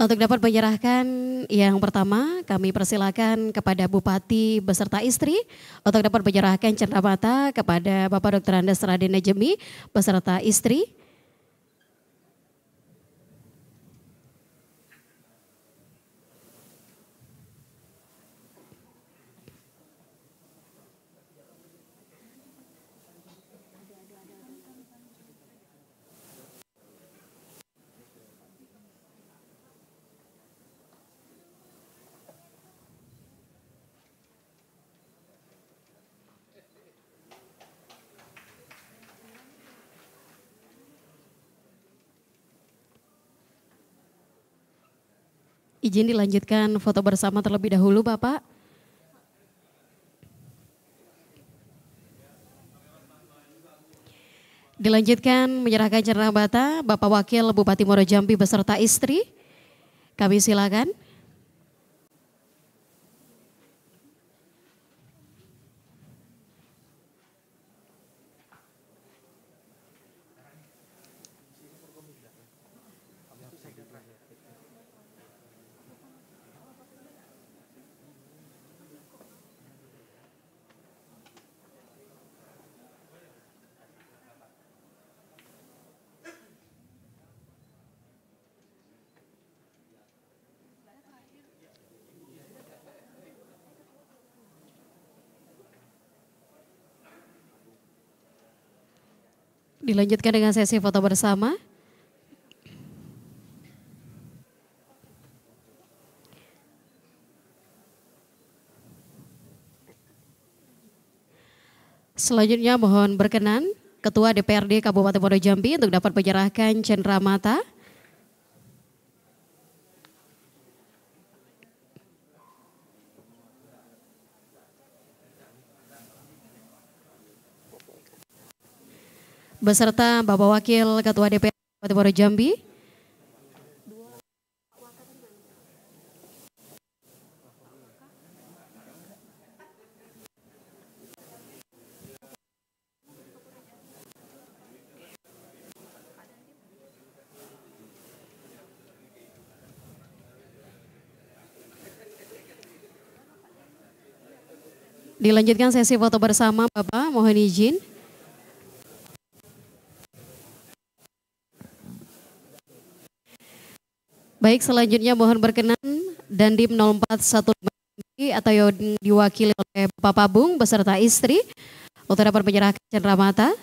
Untuk dapat menyerahkan yang pertama, kami persilakan kepada Bupati beserta istri untuk dapat menyerahkan cenderamata kepada Bapak Dr. Andes Raden Najemi beserta istri. Izin dilanjutkan foto bersama terlebih dahulu, Bapak. Dilanjutkan menyerahkan cenderamata Bapak Wakil Bupati Moro Jambi beserta istri. Kami silakan. Dilanjutkan dengan sesi foto bersama. Selanjutnya mohon berkenan Ketua DPRD Kabupaten Muaro Jambi untuk dapat menyerahkan cenderamata. Beserta Bapak Wakil Ketua DPRD Kabupaten Muaro Jambi. Dilanjutkan sesi foto bersama Bapak, mohon izin. Baik, selanjutnya mohon berkenan Dandim 0415 atau yang diwakili oleh Bapak Pabung beserta istri untuk dapat menyerahkan cenderamata.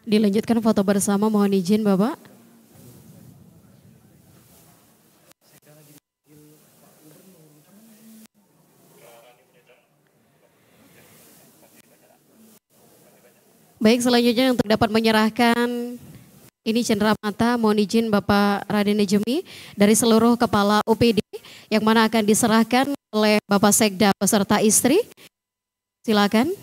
Dilanjutkan foto bersama, mohon izin Bapak. Baik, selanjutnya untuk dapat menyerahkan ini cenderamata, mohon izin Bapak Raden Najemi dari seluruh kepala OPD yang mana akan diserahkan oleh Bapak Sekda beserta istri. Silakan.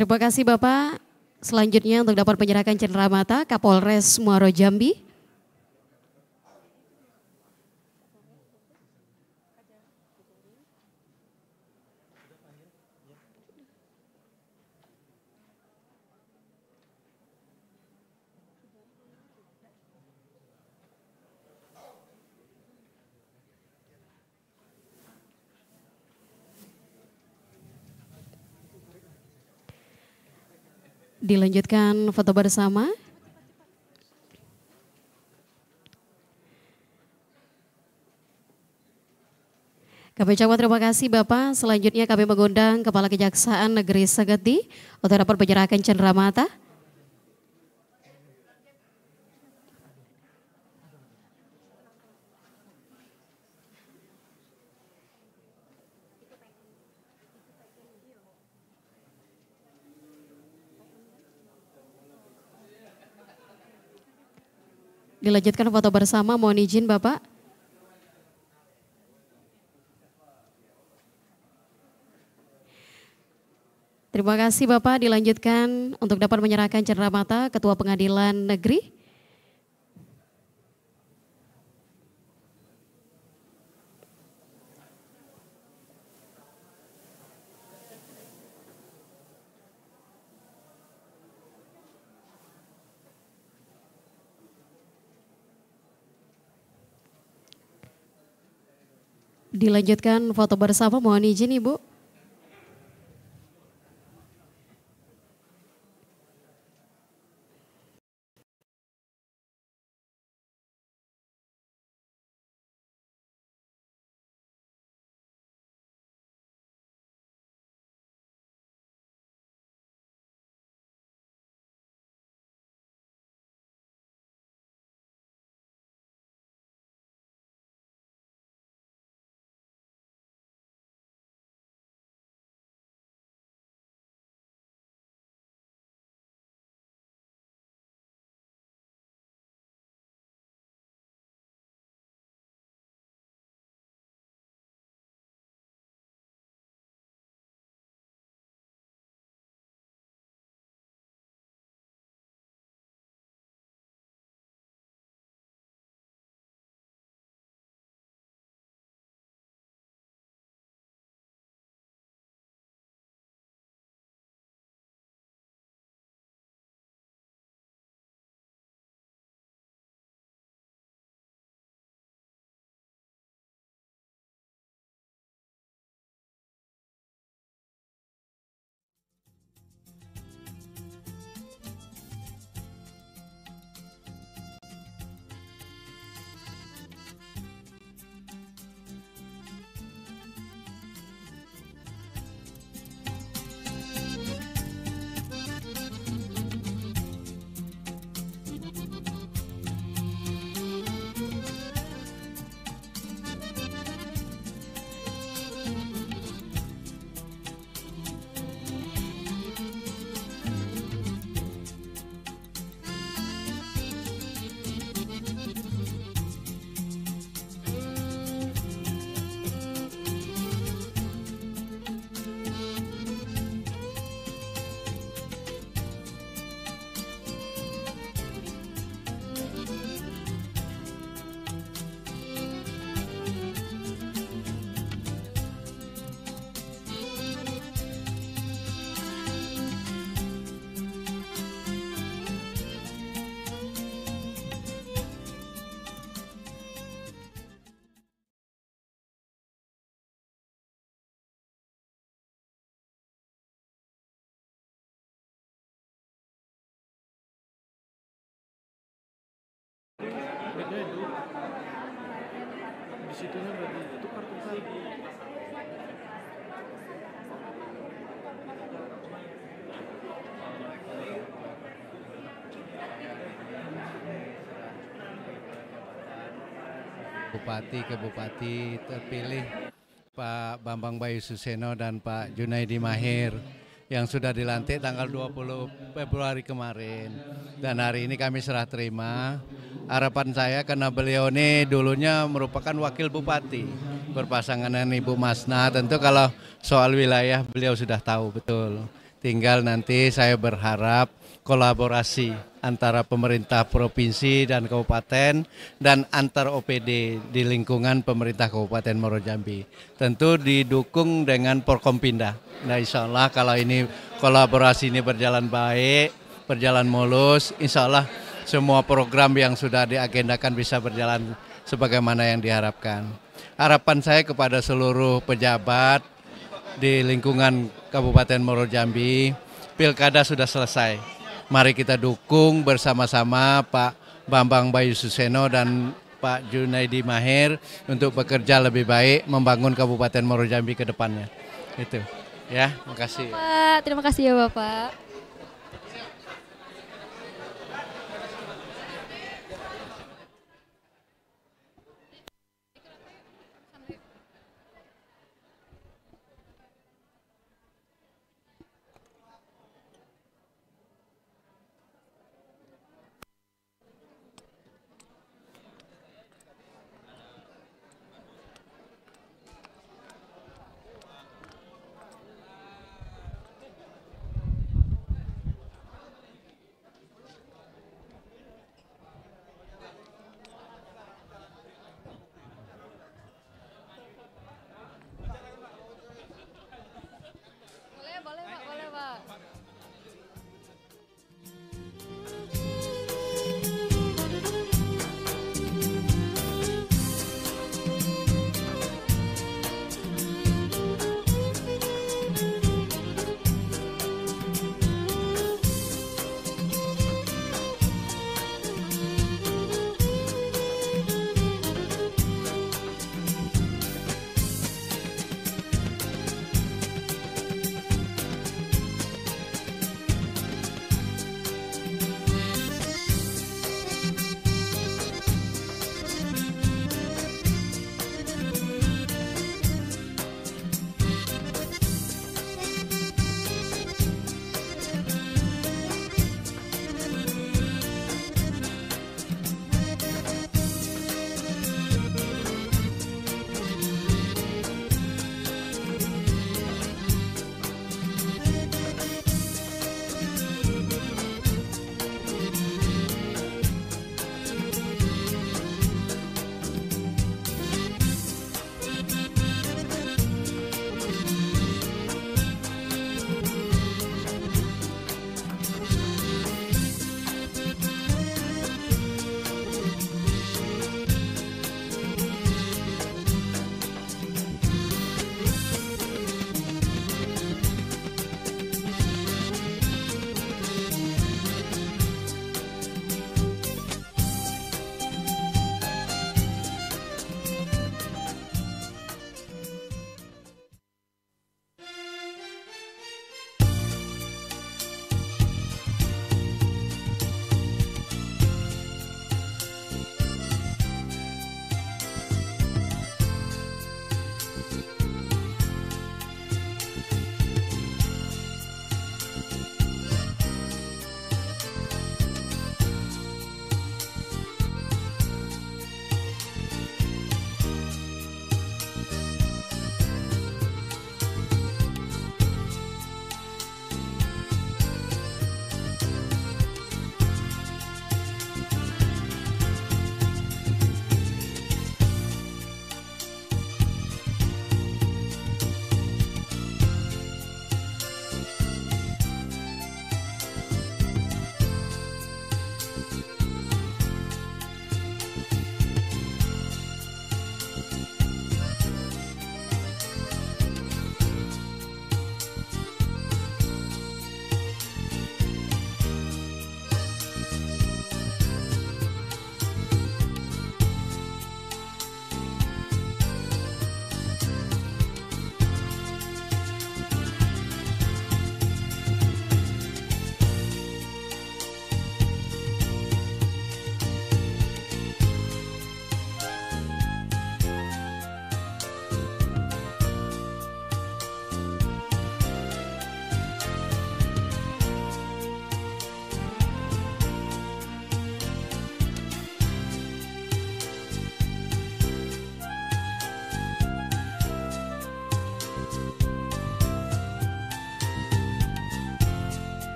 Terima kasih Bapak. Selanjutnya untuk dapat menyerahkan cenderamata Kapolres Muaro Jambi. Dilanjutkan foto bersama. Kami ucapkan terima kasih Bapak. Selanjutnya kami mengundang Kepala Kejaksaan Negeri Sageti untuk dapat menyerahkan cenderamata. Dilanjutkan foto bersama, mohon izin Bapak. Terima kasih Bapak, dilanjutkan untuk dapat menyerahkan cenderamata Ketua Pengadilan Negeri. Dilanjutkan foto bersama, mohon izin Ibu. Di situnya berarti tukar-tukar. Bupati ke Bupati terpilih Pak Bambang Bayu Suseno dan Pak Junaidi Mahir yang sudah dilantik tanggal 20 Februari kemarin. Dan hari ini kami serah terima. Harapan saya karena beliau ini dulunya merupakan wakil bupati berpasangan dengan Ibu Masna. Tentu kalau soal wilayah beliau sudah tahu betul. Tinggal nanti saya berharap kolaborasi antara pemerintah provinsi dan kabupaten dan antar OPD di lingkungan pemerintah Kabupaten Muaro Jambi. Tentu didukung dengan Porkompinda. Nah, insya Allah kalau ini kolaborasi ini berjalan baik, berjalan mulus, insya Allah semua program yang sudah diagendakan bisa berjalan sebagaimana yang diharapkan. Harapan saya kepada seluruh pejabat di lingkungan Kabupaten Muaro Jambi, pilkada sudah selesai. Mari kita dukung bersama-sama Pak Bambang Bayu Suseno dan Pak Junaidi Mahir untuk bekerja lebih baik membangun Kabupaten Muaro Jambi ke depannya. Itu. Ya, makasih. Pak, terima kasih ya Bapak.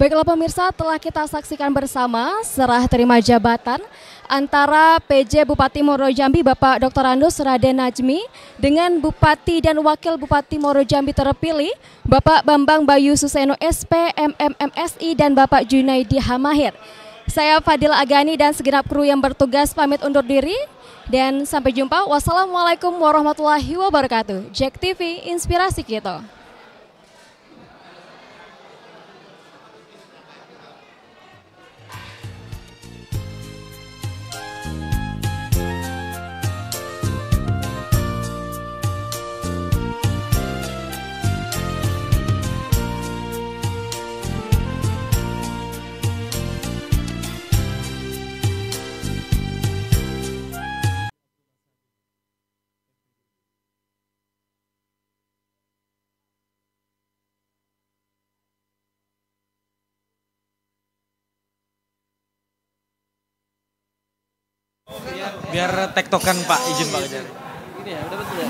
Baiklah pemirsa, telah kita saksikan bersama serah terima jabatan antara PJ Bupati Muaro Jambi Bapak Dr. Andus Raden Najmi dengan Bupati dan Wakil Bupati Muaro Jambi terpilih Bapak Bambang Bayu Suseno SP MMMSI dan Bapak Junaidi Hamahir. Saya Fadila Agani dan segenap kru yang bertugas pamit undur diri dan sampai jumpa. Wassalamualaikum warahmatullahi wabarakatuh. Jack TV, inspirasi kita. Biar tektokan Pak, izin Pak Kejar. Ini ya, udah betul ya.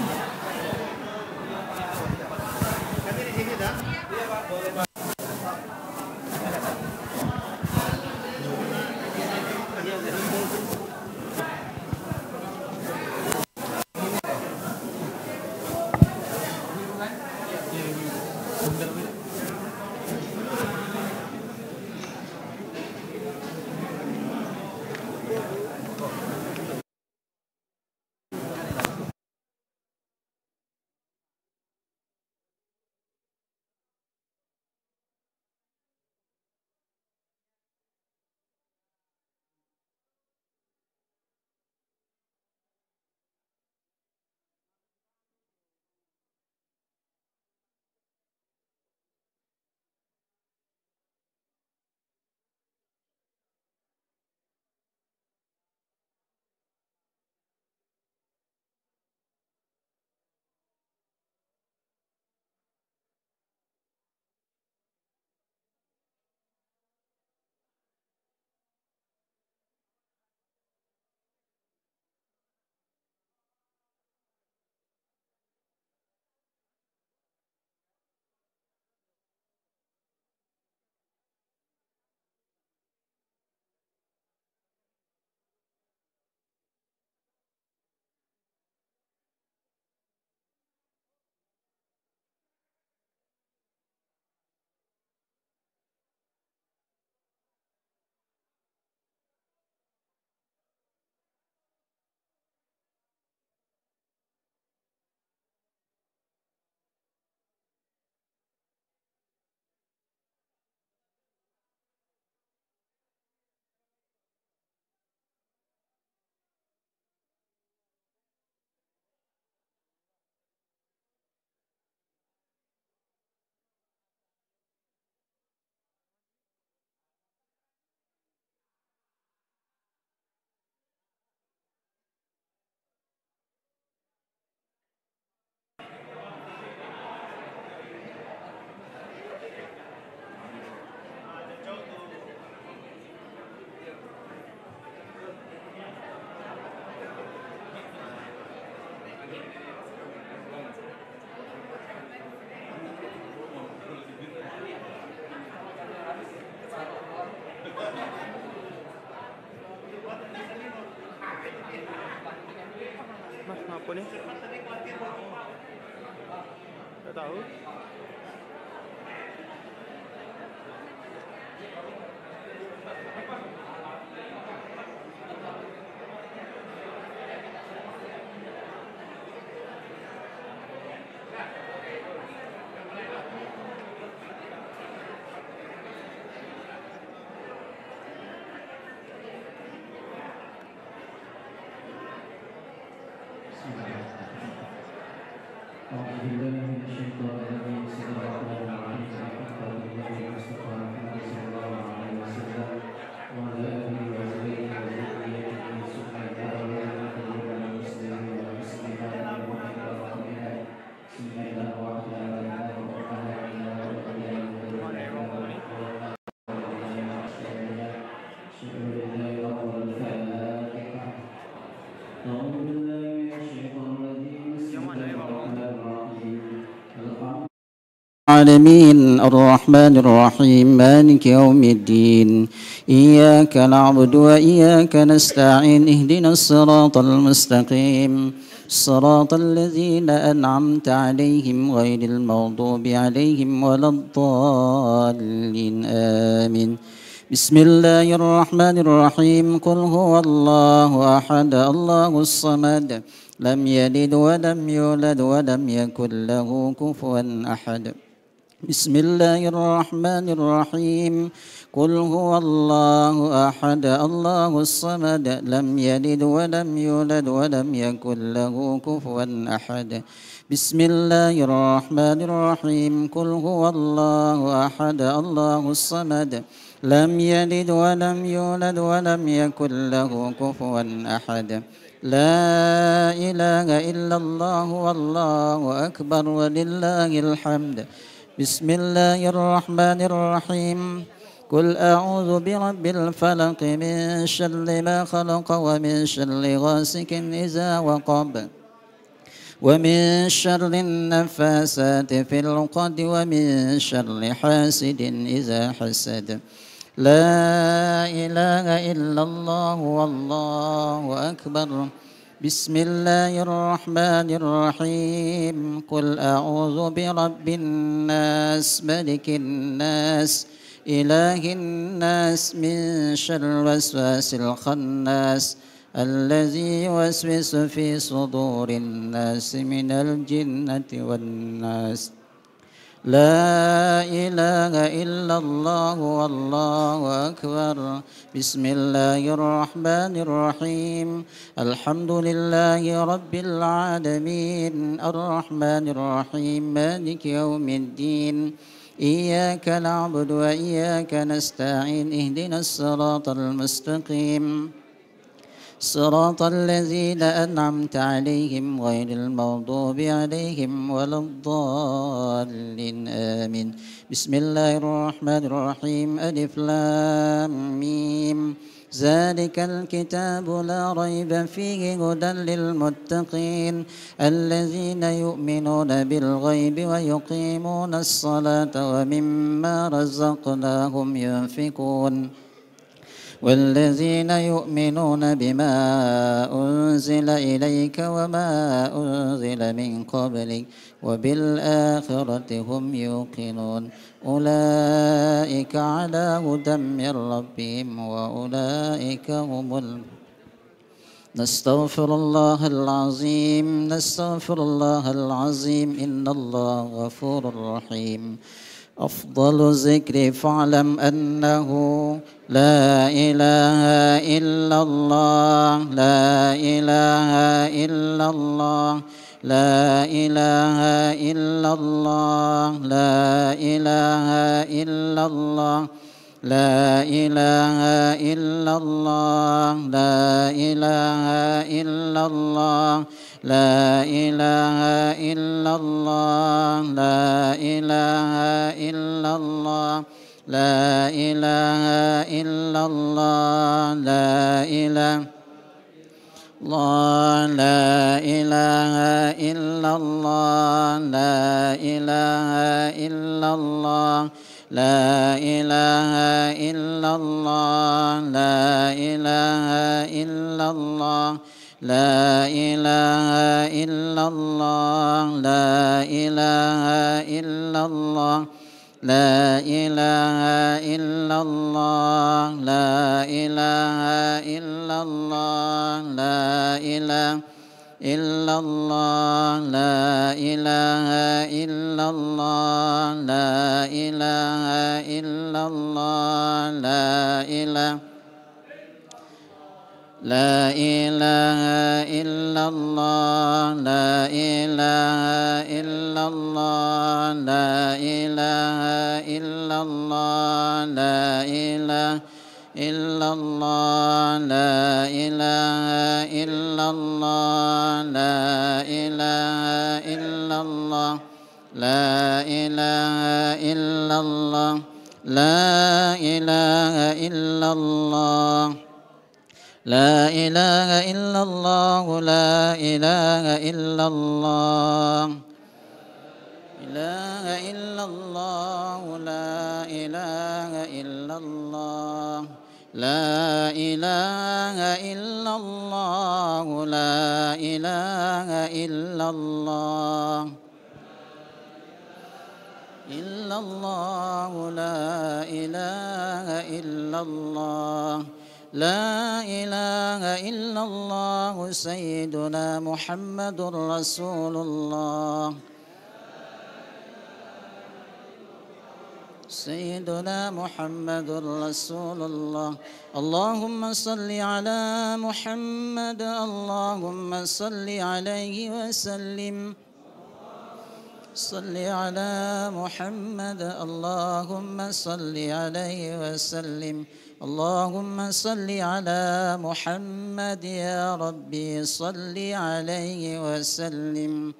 Mas, apa nih? Nggak tahu. العالمين الرحمن الرحيم مالك يوم الدين إياك نعبد وإياك نستعين اهدنا الصراط المستقيم صراط الذين أنعمت عليهم غير المغضوب عليهم ولا الضالين آمين. بسم الله الرحمن الرحيم قل هو الله أحد الله الصمد لم يلد ولم يولد ولم يكن له كفوا أحد. بسم الله الرحمن الرحيم قل هو الله أحد الله الصمد لم يلد ولم يولد ولم يكن له كفوا أحد. بسم الله الرحمن الرحيم قل هو الله أحد الله الصمد لم يلد ولم يولد ولم يكن له كفوا أحد. لا إله إلا الله والله أكبر ولله الحمد. بسم الله الرحمن الرحيم قل أعوذ برب الفلق من شر ما خلق ومن شر غاسق إذا وقب ومن شر النفاسات في العقد ومن شر حاسد إذا حسد. لا إله إلا الله والله أكبر. بسم الله الرحمن الرحيم قل أعوذ برب الناس ملك الناس إله الناس من شر الوسواس الخناس الذي يوسوس في صدور الناس من الجنة والناس. لا إله إلا الله والله أكبر. بسم الله الرحمن الرحيم الحمد لله رب العالمين الرحمن الرحيم مالك يوم الدين إياك نعبد وإياك نستعين اهدنا الصراط المستقيم صراط الذين أنعمت عليهم غير المغضوب عليهم ولا الضالين آمين. بسم الله الرحمن الرحيم ألف لام ميم ذلك الكتاب لا ريب فيه هدى للمتقين الذين يؤمنون بالغيب ويقيمون الصلاة ومما رزقناهم ينفقون والذين يؤمنون بما أنزل إليك وما أنزل من قبلك وبالآخرة هم يوقنون أولئك على هدى من ربهم وأولئك هم نستغفر الله العظيم نستغفر الله العظيم إن الله غفور رحيم. أفضل الذكر فاعلم أنه لا إله إلا الله لا إله إلا الله لا إله إلا الله لا إله إلا الله لا إله إلا الله لا إله إلا الله لا إله إلا الله لا إله إلا الله لا إله إلا الله لا إله الله لا إله إلا الله لا إله إلا الله لا إله إلا الله لا إله إلا الله لا إله إلا الله لا إله إلا الله لا إله إلا الله لا إله إلا الله لا إله إلا الله لا إله إلا الله لا إله إلا الله لا إله لا إله إلا الله لا إله إلا الله لا إله إلا الله لا إله إلا الله لا إله إلا الله لا إله إلا الله لا إله إلا الله لا إله إلا الله لا إله إلا الله لا إله إلا الله إله إلا الله لا إله إلا الله لا إله إلا الله لا إله إلا الله إلا الله لا إله إلا الله لا إله إلا الله سيدنا محمد رسول الله سيدنا محمد رسول الله اللهم صل على محمد اللهم صل عليه وسلم صل على محمد اللهم صل عليه وسلم اللهم صل على محمد يا ربي صل عليه وسلم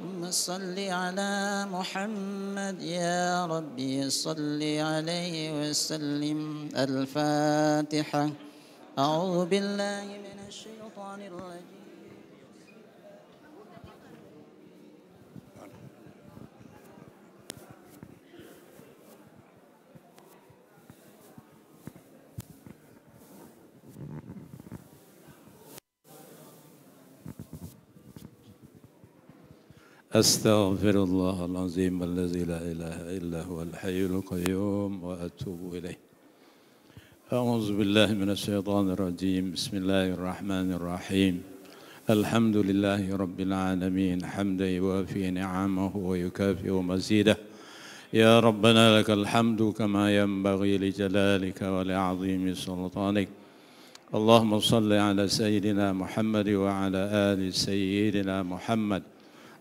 اللهم صل على محمد يا ربي صل عليه وسلم الفاتحة أعوذ بالله من الشيطان الرجيم أستغفر الله العظيم الذي لا إله إلا هو الحي القيوم وأتوب إليه أعوذ بالله من الشيطان الرجيم بسم الله الرحمن الرحيم الحمد لله رب العالمين حمدا يوافي نعمه ويكافئ مزيده يا ربنا لك الحمد كما ينبغي لجلالك ولعظيم سلطانك اللهم صل على سيدنا محمد وعلى آل سيدنا محمد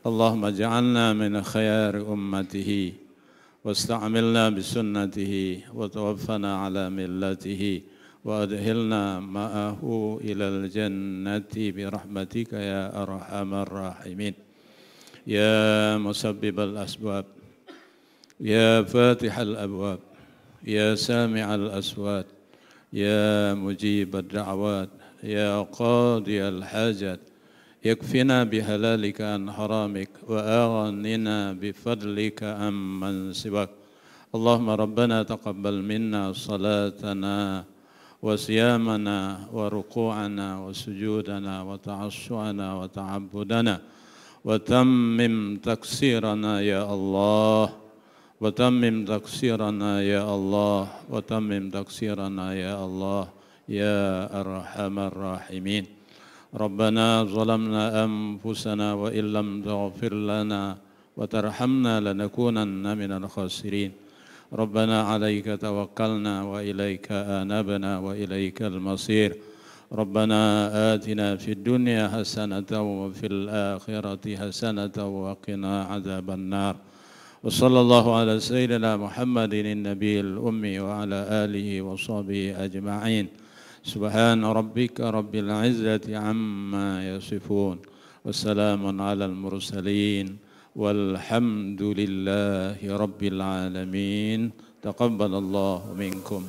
اللهم اجعلنا من خيار أمته واستعملنا بسنته وتوفنا على ملته وأدخلنا معه إلى الجنة برحمتك يا أرحم الراحمين يا مسبب الأسباب يا فاتح الأبواب يا سامع الأصوات يا مجيب الدعوات يا قاضي الحاجات يكفنا بحلالك عن حرامك وأغننا بفضلك عمن سواك اللهم ربنا تقبل منا صلاتنا وصيامنا وركوعنا وسجودنا وتعشعنا وتعبدنا وتمم تقصيرنا يا الله وتمم تقصيرنا يا الله وتمم تقصيرنا يا الله يا أرحم الراحمين ربنا ظلمنا أنفسنا وإن لم تغفر لنا وترحمنا لنكونن من الخاسرين ربنا عليك توكلنا وإليك آنبنا وإليك المصير ربنا آتنا في الدنيا حسنة وفي الآخرة حسنة وقنا عذاب النار وصلى الله على سيدنا محمد النبي الأمي وعلى آله وصحبه أجمعين سبحان ربك رب العزة عما يصفون والسلام على المرسلين والحمد لله رب العالمين تقبل الله منكم